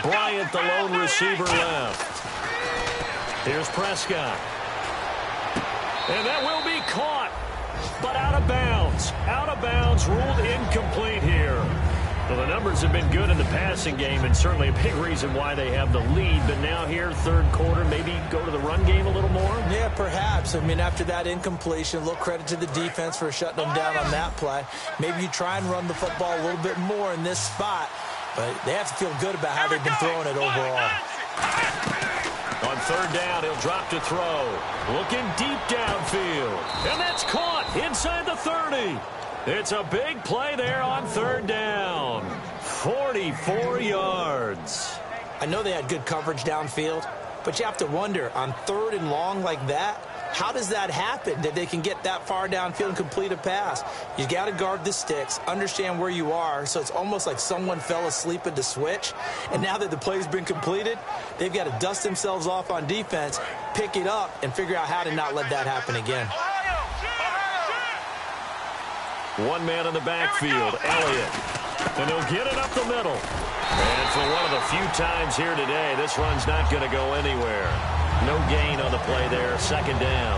Bryant, the lone receiver, left. Here's Prescott. And that will be caught, but out of bounds. Out of bounds, ruled incomplete here. Well, the numbers have been good in the passing game, and certainly a big reason why they have the lead. But now here, third quarter, maybe go to the run game a little more? Yeah, perhaps. I mean, after that incompletion, a little credit to the defense for shutting them down on that play. Maybe you try and run the football a little bit more in this spot. But they have to feel good about how they've been throwing it overall. On third down, he'll drop to throw. Looking deep downfield. And that's caught inside the 30. It's a big play there on third down. 44 yards. I know they had good coverage downfield, but you have to wonder, on third and long like that, how does that happen, that they can get that far downfield and complete a pass? You got to guard the sticks, understand where you are, so it's almost like someone fell asleep at the switch, and now that the play's been completed, they've got to dust themselves off on defense, pick it up, and figure out how to not let that happen again. One man in the backfield, Elliott. And he'll get it up the middle. And for one of the few times here today, this run's not going to go anywhere. No gain on the play there, second down.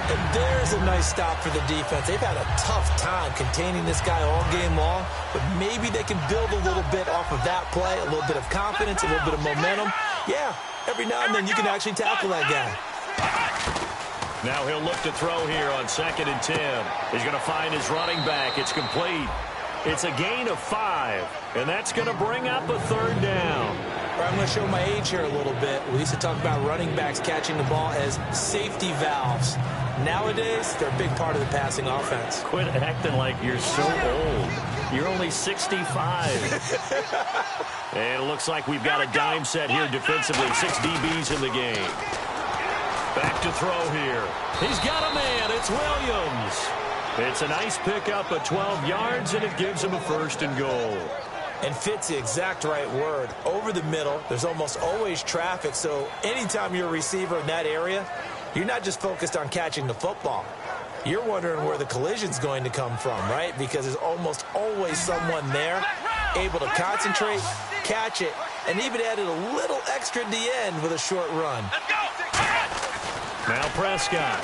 And there's a nice stop for the defense. They've had a tough time containing this guy all game long, but maybe they can build a little bit off of that play, a little bit of confidence, a little bit of momentum. Yeah, every now and then you can actually tackle that guy. Now he'll look to throw here on 2nd and 10. He's going to find his running back. It's complete. It's a gain of 5, and that's going to bring up a 3rd down. I'm going to show my age here a little bit. We used to talk about running backs catching the ball as safety valves. Nowadays, they're a big part of the passing offense. Quit acting like you're so old. You're only 65. And it looks like we've got a dime set here defensively. 6 DBs in the game. Back to throw here. He's got a man. It's Williams. It's a nice pickup of 12 yards, and it gives him a 1st and goal. And fits the exact right word. Over the middle, there's almost always traffic, so anytime you're a receiver in that area, you're not just focused on catching the football. You're wondering where the collision's going to come from, right? Because there's almost always someone there able to concentrate, catch it, and even added a little extra at the end with a short run. Now Prescott.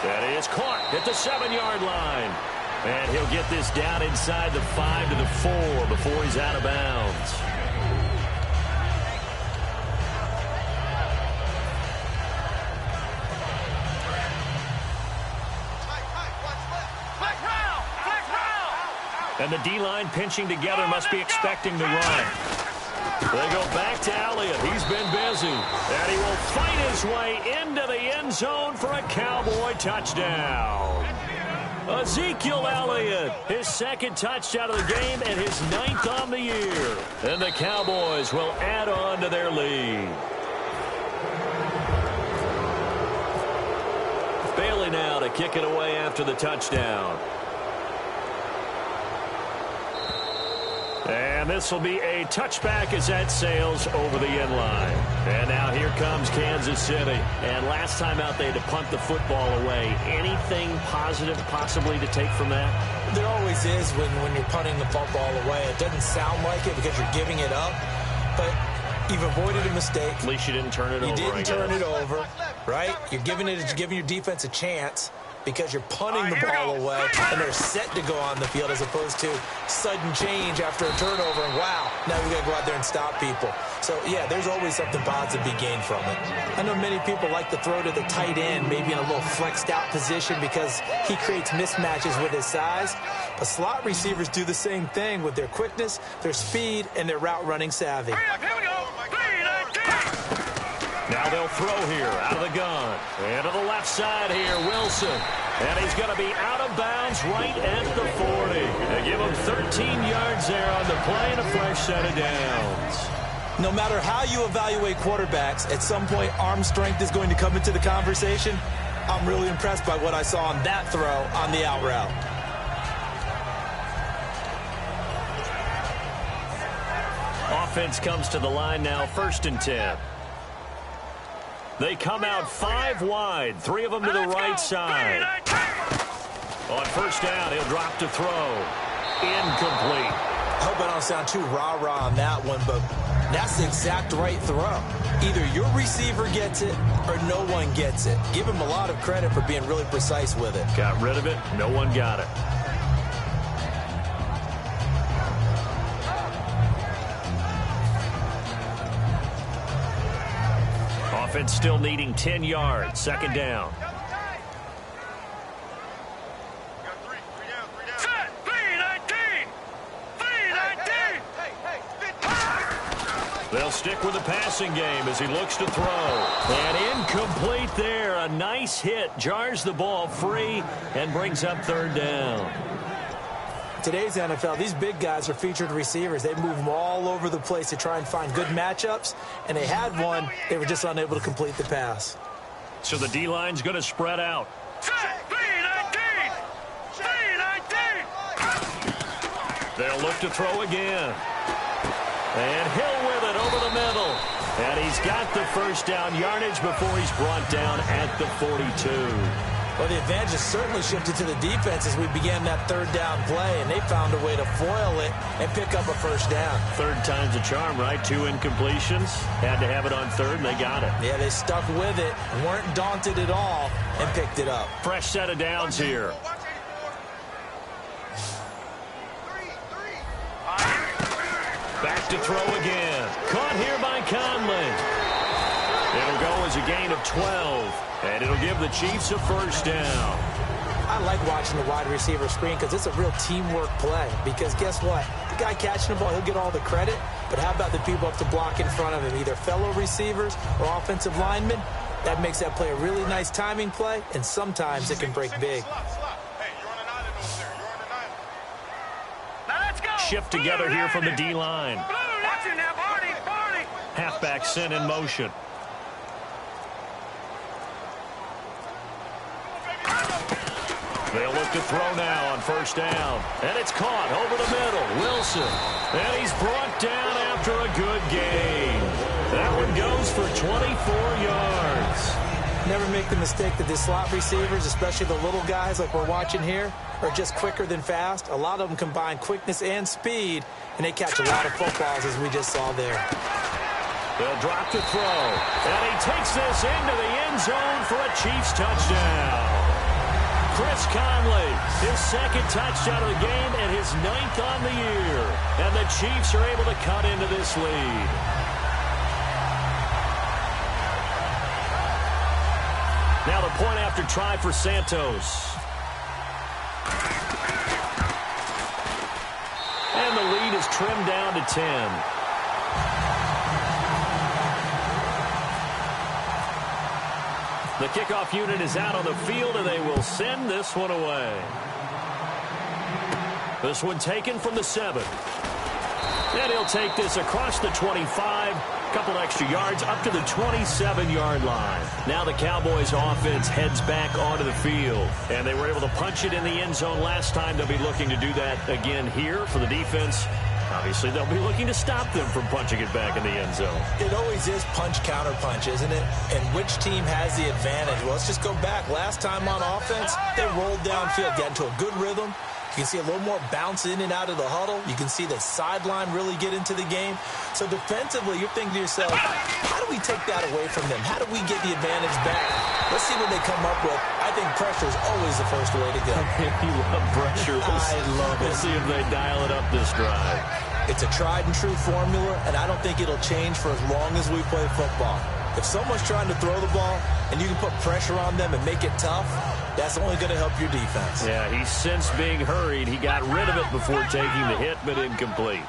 That is caught at the 7-yard line. And he'll get this down inside the 5 to the 4 before he's out of bounds. And the D-line pinching together must be expecting the run. They go back to Elliott. He's been busy. And he will fight his way into the end zone for a Cowboy touchdown. Ezekiel Elliott, his 2nd touchdown of the game and his 9th on the year. And the Cowboys will add on to their lead. Bailey now to kick it away after the touchdown. And this will be a touchback as that sails over the end line. And now here comes Kansas City. And last time out they had to punt the football away. Anything positive possibly to take from that? There always is when you're punting the football away. It doesn't sound like it because you're giving it up, but you've avoided a mistake. At least you didn't turn it over. You didn't turn it over, right? You're giving your defense a chance because you're punting the ball away, and they're set to go on the field as opposed to sudden change after a turnover, and wow, now we got to go out there and stop people. So, yeah, there's always something positive to be gained from it. I know many people like to throw to the tight end, maybe in a little flexed out position because he creates mismatches with his size, but slot receivers do the same thing with their quickness, their speed, and their route running savvy. Now they'll throw here out of the gun. And to the left side here, Wilson. And he's going to be out of bounds right at the 40. They give him 13 yards there on the play and a fresh set of downs. No matter how you evaluate quarterbacks, at some point arm strength is going to come into the conversation. I'm really impressed by what I saw on that throw on the out route. Offense comes to the line now, 1st and 10. They come out 5 wide, 3 of them to the right side. On 1st down, he'll drop to throw. Incomplete. I hope I don't sound too rah-rah on that one, but that's the exact right throw. Either your receiver gets it or no one gets it. Give him a lot of credit for being really precise with it. Got rid of it. No one got it. Offense still needing 10 yards. 2nd down. They'll stick with the passing game as he looks to throw. And incomplete there. A nice hit. Jars the ball free and brings up 3rd down. Today's NFL, these big guys are featured receivers. They move them all over the place to try and find good matchups, and they had one. They were just unable to complete the pass. So the D-line's going to spread out. They'll look to throw again. And Hill with it over the middle. And he's got the 1st down yardage before he's brought down at the 42. Well, the advantage has certainly shifted to the defense as we began that third down play, and they found a way to foil it and pick up a first down. Third time's a charm, right? 2 incompletions. Had to have it on third, and they got it. Yeah, they stuck with it, weren't daunted at all, and picked it up. Fresh set of downs here. Back to throw again. Caught here by Conley. It'll go as a gain of 12. And it'll give the Chiefs a first down. I like watching the wide receiver screen because it's a real teamwork play. Because guess what? The guy catching the ball, he'll get all the credit. But how about the people up to block in front of him, either fellow receivers or offensive linemen? That makes that play a really nice timing play, and sometimes it can break big. Shift together here from the D-line. Halfback sent in motion. They'll look to throw now on first down. And it's caught over the middle. Wilson. And he's brought down after a good gain. That one goes for 24 yards. Never make the mistake that the slot receivers, especially the little guys like we're watching here, are just quicker than fast. A lot of them combine quickness and speed, and they catch a lot of footballs, as we just saw there. They'll drop the throw. And he takes this into the end zone for a Chiefs touchdown. Chris Conley, his second touchdown of the game and his 9th on the year. And the Chiefs are able to cut into this lead. Now the point after try for Santos. And the lead is trimmed down to 10. The kickoff unit is out on the field, and they will send this one away. This one taken from the 7. And he'll take this across the 25. Couple extra yards up to the 27-yard line. Now the Cowboys offense heads back onto the field. And they were able to punch it in the end zone last time. They'll be looking to do that again here for the defense. Obviously, they'll be looking to stop them from punching it back in the end zone. It always is punch-counter-punch, isn't it? And which team has the advantage? Well, let's just go back. Last time on offense, they rolled downfield, got into a good rhythm. You can see a little more bounce in and out of the huddle. You can see the sideline really get into the game. So defensively, you're thinking to yourself, how do we take that away from them? How do we get the advantage back? Let's see what they come up with. I think pressure is always the first way to go. You love pressure. I love it. We'll see if they dial it up this drive. It's a tried-and-true formula, and I don't think it'll change for as long as we play football. If someone's trying to throw the ball and you can put pressure on them and make it tough, that's only going to help your defense. Yeah, he's since being hurried. He got rid of it before taking the hit, but incomplete.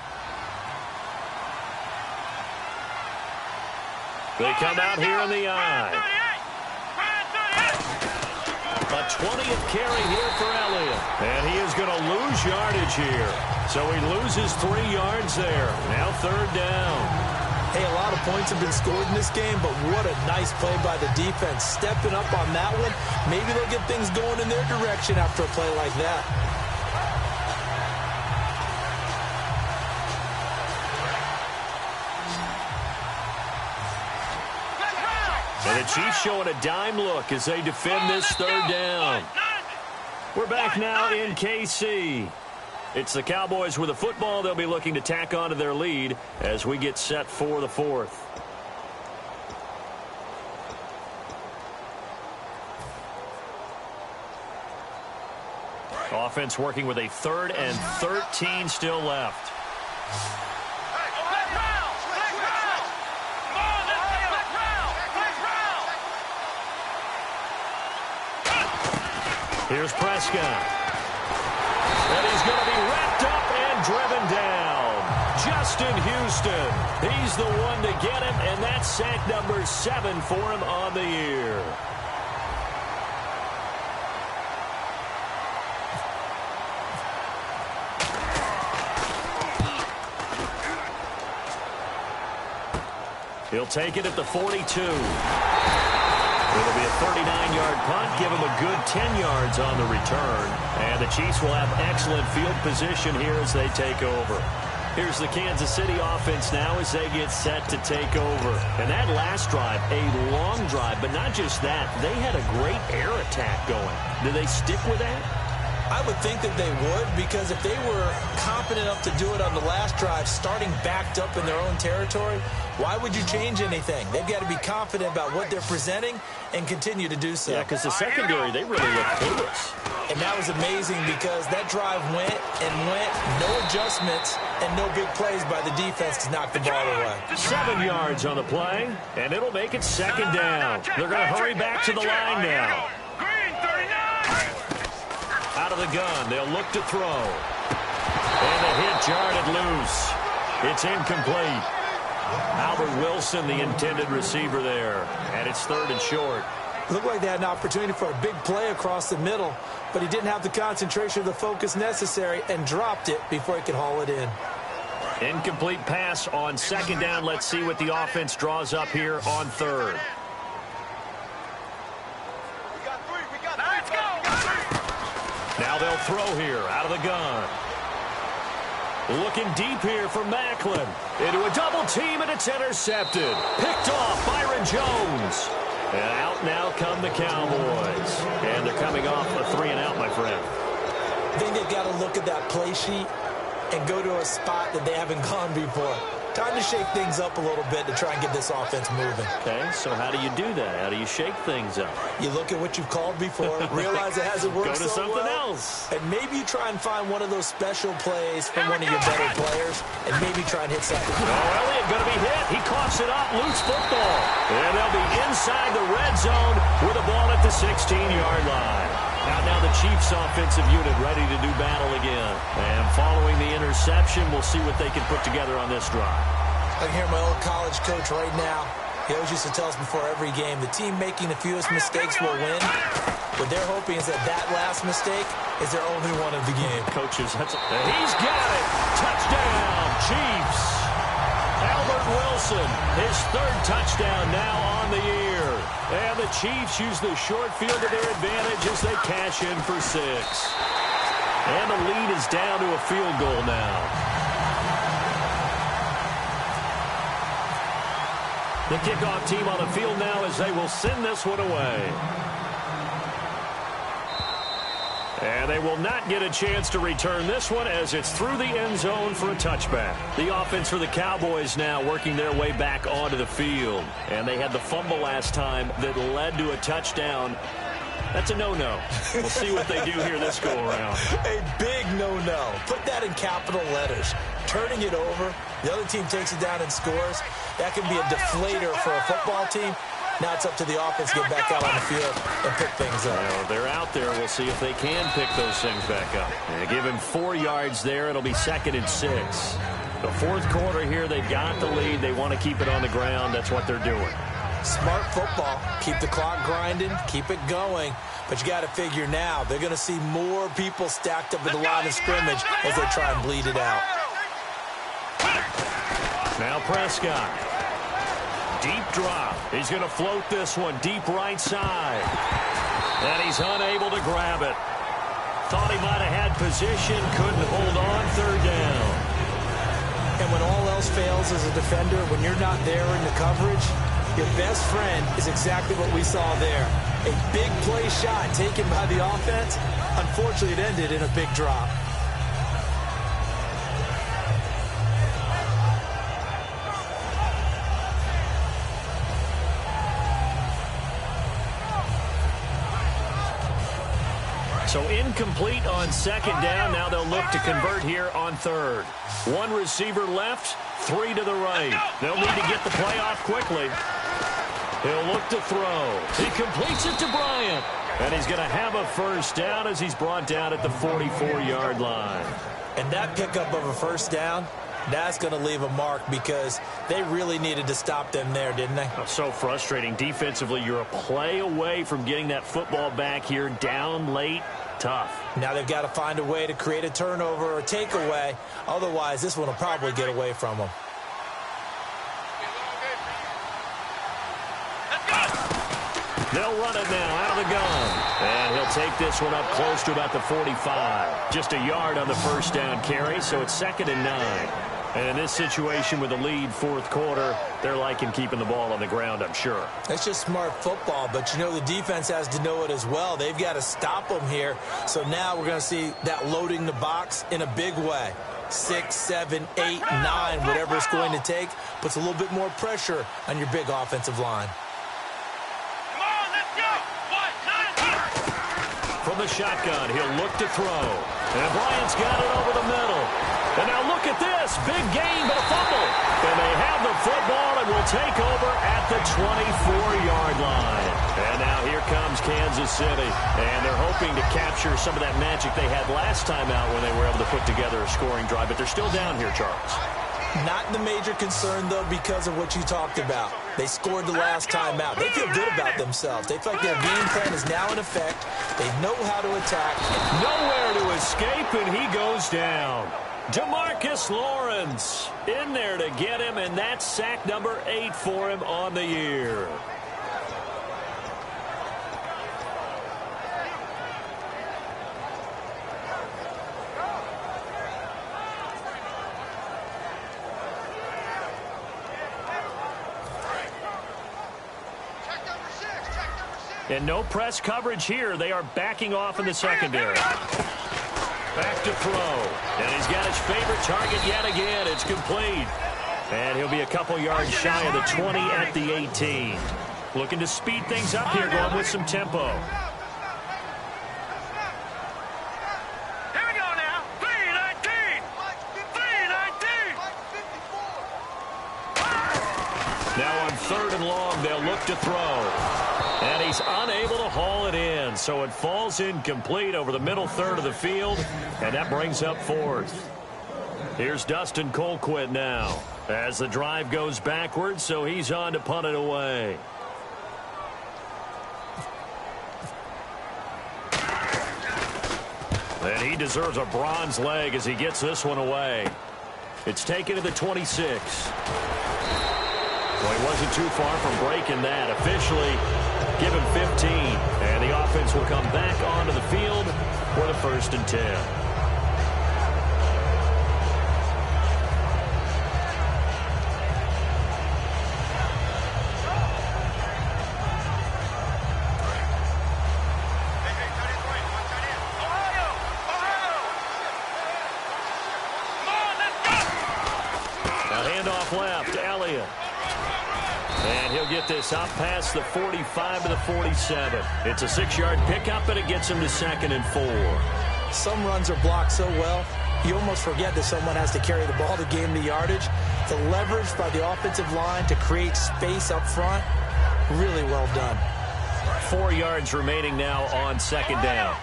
They come out here in the eye. A 20th carry here for Elliott. And he is going to lose yardage here. So he loses 3 yards there. Now third down. Hey, a lot of points have been scored in this game, but what a nice play by the defense. Stepping up on that one, maybe they'll get things going in their direction after a play like that. And the Chiefs showing a dime look as they defend this third down. We're back now in KC. It's the Cowboys with the football. They'll be looking to tack on to their lead as we get set for the 4th. Offense working with a 3rd and 13 still left. Here's Prescott. And he's going to be wrapped up and driven down. Justin Houston. He's the one to get him, and that's sack number 7 for him on the year. He'll take it at the 42. It'll be a 39-yard punt, give him a good 10 yards on the return. And the Chiefs will have excellent field position here as they take over. Here's the Kansas City offense now as they get set to take over. And that last drive, a long drive, but not just that. They had a great air attack going. Do they stick with that? I would think that they would, because if they were confident enough to do it on the last drive, starting backed up in their own territory, why would you change anything? They've got to be confident about what they're presenting and continue to do so. Yeah, because the secondary, they really looked clueless. And that was amazing because that drive went and went, no adjustments and no big plays by the defense to knock the ball away. 7 yards on the play, and it'll make it second down. They're going to hurry back to the line now. Out of the gun, they'll look to throw. And the hit jarred loose. It's incomplete. Albert Wilson, the intended receiver there. And it's 3rd and short. Looked like they had an opportunity for a big play across the middle, but he didn't have the concentration or the focus necessary and dropped it before he could haul it in. Incomplete pass on 2nd down. Let's see what the offense draws up here on 3rd. Now they'll throw here out of the gun. Looking deep here for Macklin. Into a double team, and it's intercepted. Picked off Byron Jones. And out now come the Cowboys. And they're coming off a 3-and-out, my friend. I think they've got to look at that play sheet and go to a spot that they haven't gone before. Time to shake things up a little bit to try and get this offense moving. Okay, so how do you do that? How do you shake things up? You look at what you've called before, realize it hasn't worked so well. Go to something else. And maybe you try and find one of those special plays from one of your better players, and maybe try and hit something. Oh, Elliott going to be hit. He coughs it up, loose football. And they'll be inside the red zone with a ball at the 16-yard line. Now the Chiefs offensive unit ready to do battle again. And following the interception, we'll see what they can put together on this drive. I can hear my old college coach right now. He always used to tell us before every game, the team making the fewest mistakes will win. What they're hoping is that last mistake is their only one of the game. Coaches, he's got it. Touchdown, Chiefs. Albert Wilson, his 3rd touchdown now on the year. And the Chiefs use the short field to their advantage as they cash in for 6. And the lead is down to a field goal now. The kickoff team on the field now as they will send this one away. And they will not get a chance to return this one as it's through the end zone for a touchback. The offense for the Cowboys now working their way back onto the field. And they had the fumble last time that led to a touchdown. That's a no-no. We'll see what they do here this go-around. A big no-no. Put that in capital letters. Turning it over, the other team takes it down and scores. That can be a deflator for a football team. Now it's up to the offense to get back out on the field and pick things up. Well, they're out there. We'll see if they can pick those things back up. They give him 4 yards there. It'll be 2nd and 6. The 4th quarter here, they've got the lead. They want to keep it on the ground. That's what they're doing. Smart football. Keep the clock grinding. Keep it going. But you got to figure now, they're going to see more people stacked up at the line of scrimmage as they try and bleed it out. Now Prescott. Deep drop. He's going to float this one deep right side. And he's unable to grab it. Thought he might have had position. Couldn't hold on. 3rd down. And when all else fails as a defender, when you're not there in the coverage, your best friend is exactly what we saw there. A big play shot taken by the offense. Unfortunately, it ended in a big drop. So incomplete on 2nd down. Now they'll look to convert here on 3rd. 1 receiver left, 3 to the right. They'll need to get the play off quickly. He'll look to throw. He completes it to Bryant. And he's going to have a 1st down as he's brought down at the 44-yard line. And that pickup of a 1st down, that's going to leave a mark because they really needed to stop them there, didn't they? Oh, so frustrating. Defensively, you're a play away from getting that football back here down late. Tough. Now they've got to find a way to create a turnover or takeaway. Otherwise, this one will probably get away from them. They'll run it now out of the gun. And he'll take this one up close to about the 45. Just a yard on the 1st down carry, so it's 2nd and 9. And in this situation with the lead fourth quarter, they're liking keeping the ball on the ground, I'm sure. That's just smart football, but you know the defense has to know it as well. They've got to stop them here. So now we're going to see that loading the box in a big way. 6, 7, 8, 9, whatever it's going to take, puts a little bit more pressure on your big offensive line. Come on, let's go. 1, 9, 1. From the shotgun, he'll look to throw. And Bryant's got it over the middle. And now look at this. Big gain, but a fumble. And they have the football and will take over at the 24-yard line. And now here comes Kansas City. And they're hoping to capture some of that magic they had last time out when they were able to put together a scoring drive. But they're still down here, Charles. Not the major concern, though, because of what you talked about. They scored the last time out. They feel good about themselves. They feel like their game plan is now in effect. They know how to attack. Nowhere to escape, and he goes down. DeMarcus Lawrence in there to get him, and that's sack number 8 for him on the year. And no press coverage here. They are backing off in the secondary. Back to throw. And he's got his favorite target yet again. It's complete. And he'll be a couple yards shy of the 20 at the 18. Looking to speed things up here, going with some tempo. Here we go now. 3-19. 3-19. Now on 3rd and long, they'll look to throw. And he's unable to haul it in, so it falls incomplete over the middle third of the field, and that brings up 4th. Here's Dustin Colquitt now as the drive goes backwards, so he's on to punt it away. And he deserves a bronze leg as he gets this one away. It's taken to the 26. Well, he wasn't too far from breaking that. Officially, give him 15, and the offense will come back onto the field for the 1st and 10. Now handoff left, Elliott. And he'll get this up past the 45 to the 47. It's a 6-yard pickup, and it gets him to 2nd and 4. Some runs are blocked so well, you almost forget that someone has to carry the ball to gain the yardage. The leverage by the offensive line to create space up front, really well done. 4 yards remaining now on 2nd down.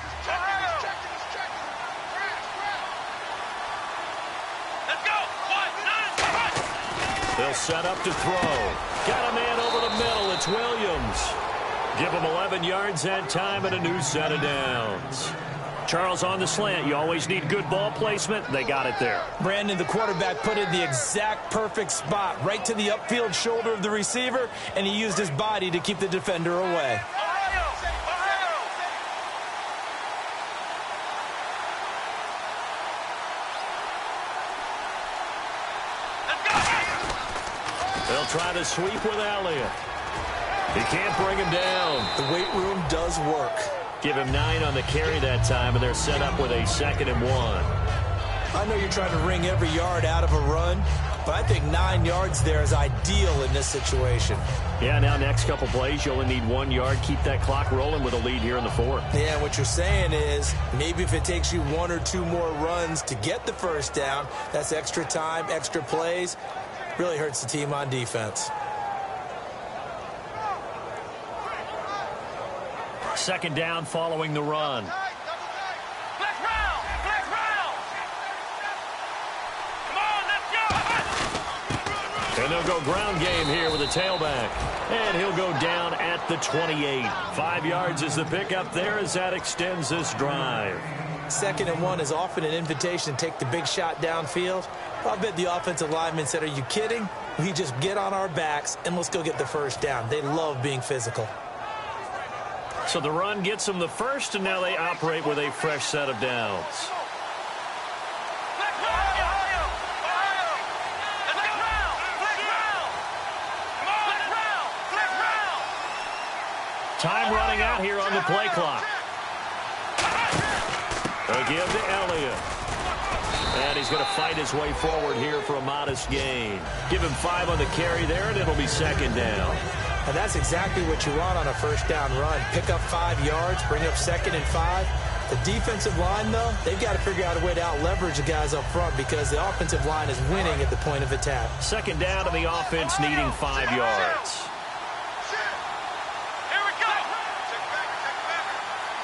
Let's go. 1, 9, 1. They'll set up to throw. Got a man over the middle. It's Williams. Give him 11 yards that time and a new set of downs. Charles, on the slant, you always need good ball placement. They got it there. Brandon, the quarterback, put it in the exact perfect spot, right to the upfield shoulder of the receiver, and he used his body to keep the defender away. They'll try to sweep with Elliott. He can't bring him down. The weight room does work. Give him 9 on the carry that time, and they're set up with a 2nd and 1. I know you're trying to wring every yard out of a run, but I think 9 yards there is ideal in this situation. Yeah, now next couple plays, you only need 1 yard. Keep that clock rolling with a lead here in the 4th. Yeah, what you're saying is maybe if it takes you 1 or 2 more runs to get the first down, that's extra time, extra plays. Really hurts the team on defense. 2nd down following the run. Black round. Come on, let's go. And they'll go ground game here with a tailback. And he'll go down at the 28. 5 yards is the pickup there as that extends this drive. 2nd and 1 is often an invitation to take the big shot downfield. I bet the offensive lineman said, are you kidding? We just get on our backs and let's go get the first down. They love being physical. So the run gets them the first, and now they operate with a fresh set of downs. Time running out here on the play clock. Again to Elliott. And he's going to fight his way forward here for a modest gain. Give him 5 on the carry there, and it'll be second down. And that's exactly what you want on a first down run. Pick up 5 yards, bring up 2nd and 5. The defensive line, though, they've got to figure out a way to out-leverage the guys up front because the offensive line is winning at the point of attack. Second down and the offense needing 5 yards. Here we go.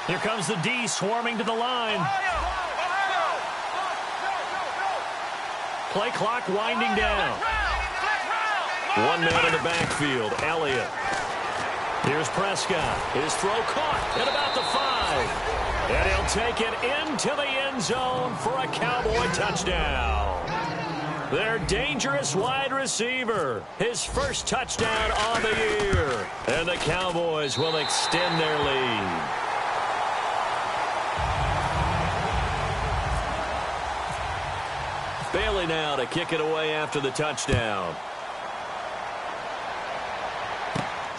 Here comes the D swarming to the line. Play clock winding down. 1 man in the backfield, Elliott. Here's Prescott. His throw caught at about the 5. And he'll take it into the end zone for a Cowboy touchdown. Their dangerous wide receiver. His first touchdown on the year. And the Cowboys will extend their lead. Bailey now to kick it away after the touchdown.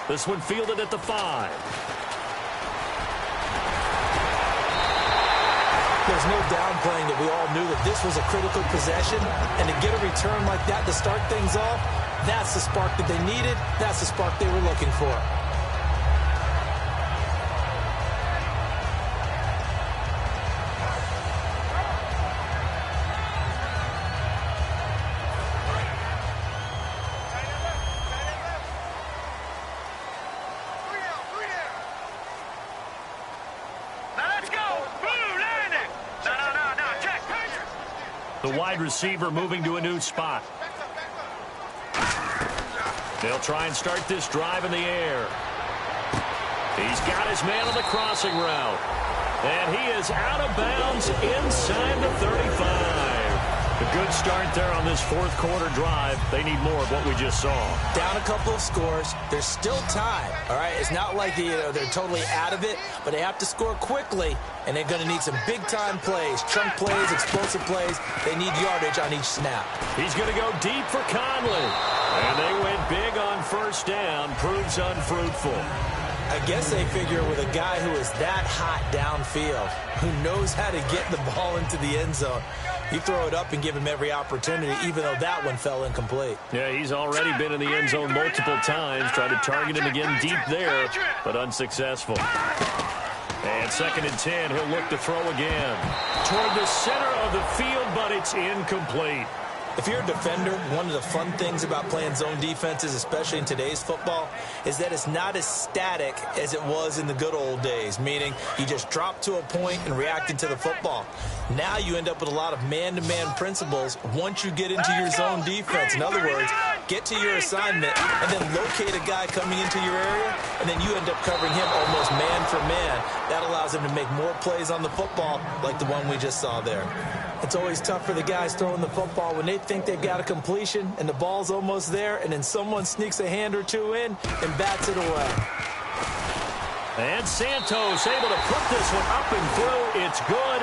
This one fielded at the 5. There's no downplaying that we all knew that this was a critical possession, and to get a return like that to start things off, that's the spark that they needed. That's the spark they were looking for. The wide receiver moving to a new spot. They'll try and start this drive in the air. He's got his man on the crossing route. And he is out of bounds inside the 35. A good start there on this fourth quarter drive. They need more of what we just saw. Down a couple of scores. There's still time. All right, it's not like they're totally out of it, but they have to score quickly, and they're going to need some big-time plays, chunk plays, explosive plays. They need yardage on each snap. He's going to go deep for Conley. And they went big on first down. Proves unfruitful. I guess they figure with a guy who is that hot downfield, who knows how to get the ball into the end zone, you throw it up and give him every opportunity, even though that one fell incomplete. Yeah, he's already been in the end zone multiple times. Tried to target him again deep there, but unsuccessful. And 2nd and 10, he'll look to throw again. Toward the center of the field, but it's incomplete. If you're a defender, one of the fun things about playing zone defenses, especially in today's football, is that it's not as static as it was in the good old days, meaning you just drop to a point and react into the football. Now you end up with a lot of man-to-man principles once you get into your zone defense. In other words, get to your assignment and then locate a guy coming into your area, and then you end up covering him almost man for man. That allows him to make more plays on the football like the one we just saw there. It's always tough for the guys throwing the football when they think they've got a completion and the ball's almost there, and then someone sneaks a hand or two in and bats it away. And Santos able to put this one up and through. It's good,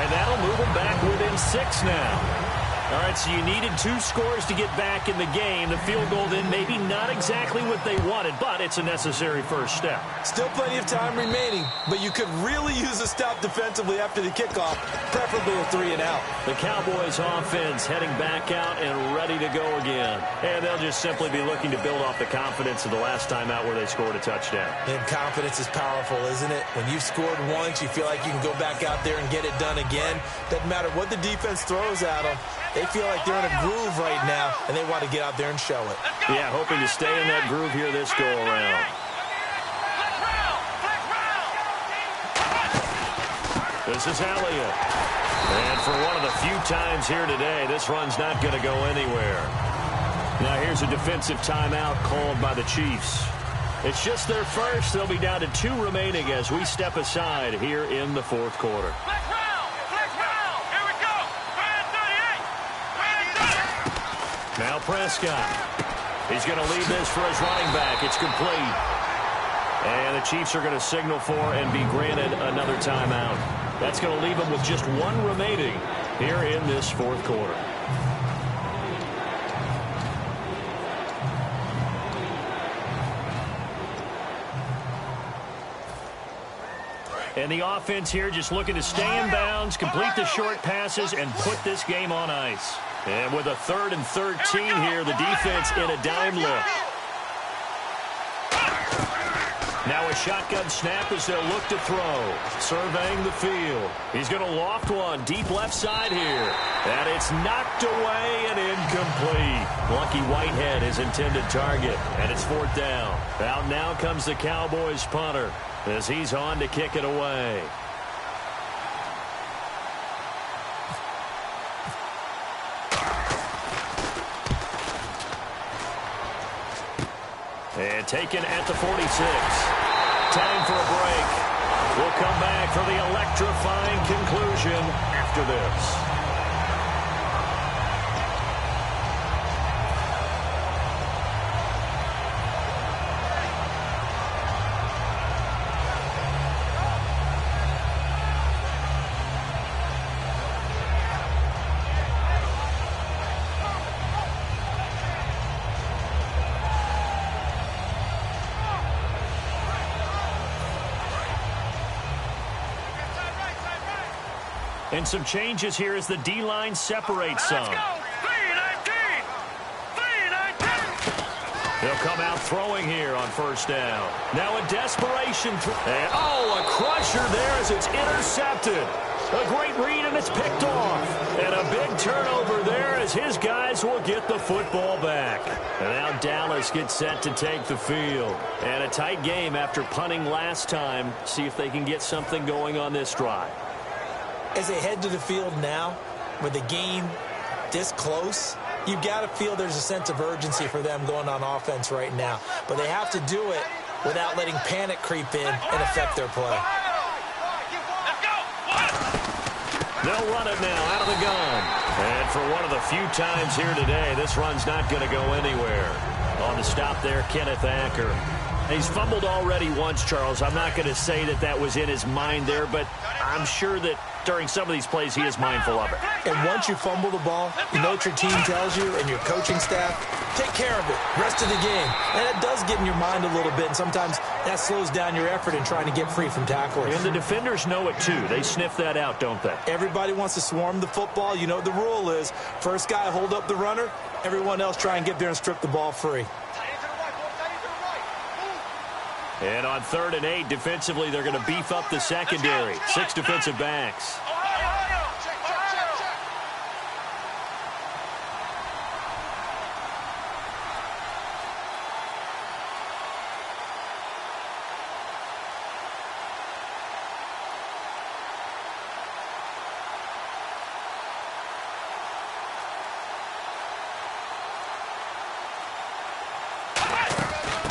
and that'll move them back within 6 now. All right, so you needed 2 scores to get back in the game. The field goal then maybe not exactly what they wanted, but it's a necessary first step. Still plenty of time remaining, but you could really use a stop defensively after the kickoff, preferably a 3 and out. The Cowboys offense heading back out and ready to go again. And they'll just simply be looking to build off the confidence of the last time out where they scored a touchdown. And confidence is powerful, isn't it? When you've scored once, you feel like you can go back out there and get it done again. Doesn't matter what the defense throws at them. They feel like they're in a groove right now, and they want to get out there and show it. Yeah, hoping to stay in that groove here this go-around. This is Elliott. And for one of the few times here today, this run's not going to go anywhere. Now here's a defensive timeout called by the Chiefs. It's just their first. They'll be down to 2 remaining as we step aside here in the fourth quarter. Now Prescott. He's going to lead this for his running back. It's complete. And the Chiefs are going to signal for and be granted another timeout. That's going to leave them with just 1 remaining here in this fourth quarter. And the offense here just looking to stay in bounds, complete the short passes, and put this game on ice. And with a 3rd and 13 here, the defense in a dime look. Now a shotgun snap as they'll look to throw. Surveying the field. He's going to loft one deep left side here. And it's knocked away and incomplete. Lucky Whitehead, his intended target. And it's 4th down. Out now comes the Cowboys punter as he's on to kick it away. And taken at the 46. Time for a break. We'll come back for the electrifying conclusion after this. And some changes here as the D-line separates some. They'll come out throwing here on 1st down. Now a desperation throw. And a crusher there as it's intercepted. A great read and it's picked off. And a big turnover there as his guys will get the football back. And now Dallas gets set to take the field. And a tight game after punting last time. See if they can get something going on this drive. As they head to the field now, with the game this close, you've got to feel there's a sense of urgency for them going on offense right now. But they have to do it without letting panic creep in and affect their play. They'll run it now out of the gun. And for one of the few times here today, this run's not going to go anywhere. On the stop there, Kenneth Acker. He's fumbled already once, Charles. I'm not going to say that that was in his mind there, but I'm sure that during some of these plays he is mindful of it. And once you fumble the ball, you know what your team tells you and your coaching staff, take care of it, rest of the game. And it does get in your mind a little bit, and sometimes that slows down your effort in trying to get free from tacklers. And the defenders know it too. They sniff that out, don't they? Everybody wants to swarm the football. You know what the rule is. First guy hold up the runner, everyone else try and get there and strip the ball free. And on 3rd and 8, defensively, they're going to beef up the secondary. 6 defensive backs.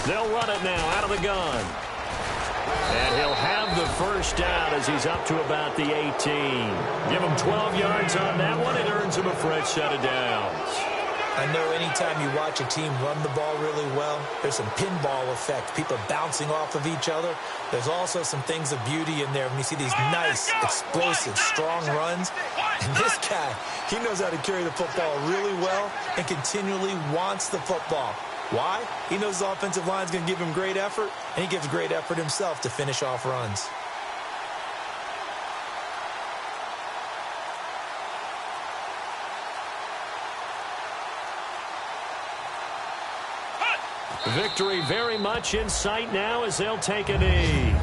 They'll run it now out of the gun. And he'll have the 1st down as he's up to about the 18. Give him 12 yards on that one. It earns him a fresh set of downs. I know anytime you watch a team run the ball really well, there's some pinball effect, people bouncing off of each other. There's also some things of beauty in there when you see these nice, explosive, strong runs. And this guy, he knows how to carry the football really well and continually wants the football. Why? He knows the offensive line's going to give him great effort, and he gives great effort himself to finish off runs. Victory very much in sight now as they'll take a knee.